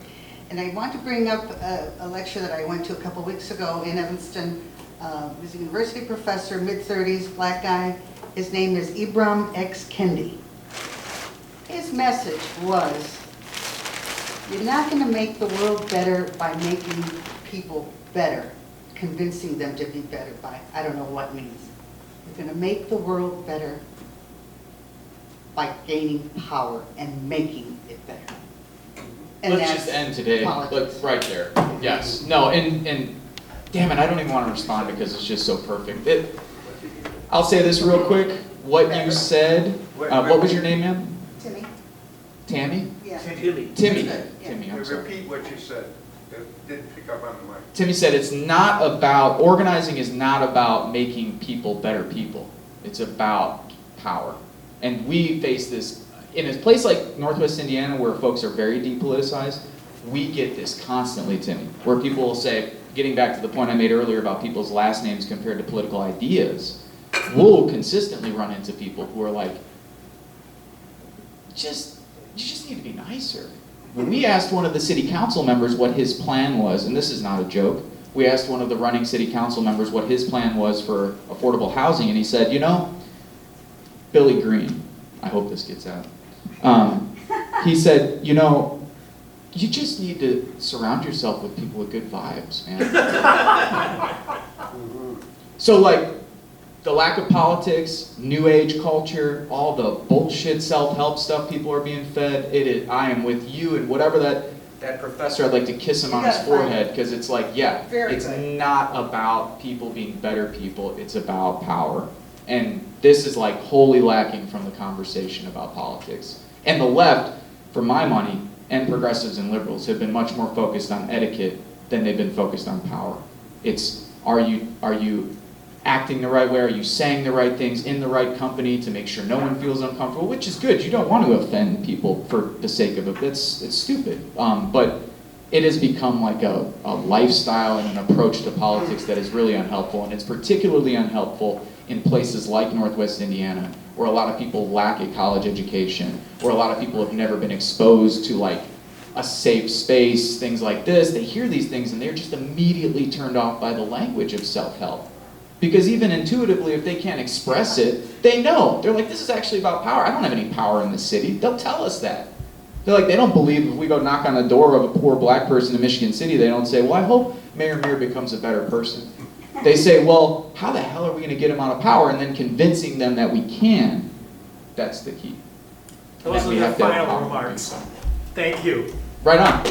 And I want to bring up a lecture that I went to a couple weeks ago in Evanston. He's a university professor, mid-30s, black guy. His name is Ibram X. Kendi. His message was, you're not going to make the world better by making people better, convincing them to be better by, I don't know what means. You're going to make the world better by gaining power and making it better. And Let's that's just end today. politics. Look, right there. Yes. No, and damn it, I don't even want to respond because it's just so perfect. I'll say this real quick. What you said, what was your name, ma'am? Timmy? Tammy? Yeah. Timmy. Timmy. Yeah. Timmy, I'm sorry. Repeat what you said. It didn't pick up on the mic. Timmy said it's not about, organizing is not about making people better people. It's about power. And we face this, in a place like Northwest Indiana where folks are very depoliticized, we get this constantly, Timmy, where people will say, getting back to the point I made earlier about people's last names compared to political ideas, we'll consistently run into people who are like, you just need to be nicer. When we asked one of the city council members what his plan was, and this is not a joke, we asked one of the running city council members what his plan was for affordable housing, and he said, you know, Billy Green, I hope this gets out. He said, you know, you just need to surround yourself with people with good vibes, man. So like, the lack of politics, new age culture, all the bullshit self-help stuff people are being fed, I am with you, and whatever that professor, I'd like to kiss him on his forehead, because it's like, yeah, it's not about people being better people, it's about power. And this is like wholly lacking from the conversation about politics. And the left, for my money, and progressives and liberals have been much more focused on etiquette than they've been focused on power. It's, are you acting the right way? Are you saying the right things in the right company to make sure no one feels uncomfortable? Which is good. You don't want to offend people for the sake of it. It's stupid. But it has become like a lifestyle and an approach to politics that is really unhelpful, and it's particularly unhelpful in places like Northwest Indiana, where a lot of people lack a college education, where a lot of people have never been exposed to like a safe space, things like this. They hear these things and they're just immediately turned off by the language of self-help. Because even intuitively, if they can't express it, they know. They're like, this is actually about power. I don't have any power in the city. They'll tell us that. They're like, they don't believe if we go knock on the door of a poor black person in Michigan City, they don't say, well, I hope Mayor Muir becomes a better person. They say, well, how the hell are we going to get him out of power? And then convincing them that we can, that's the key. Those And are we the have to have final power. remarks. Thank you. Right on.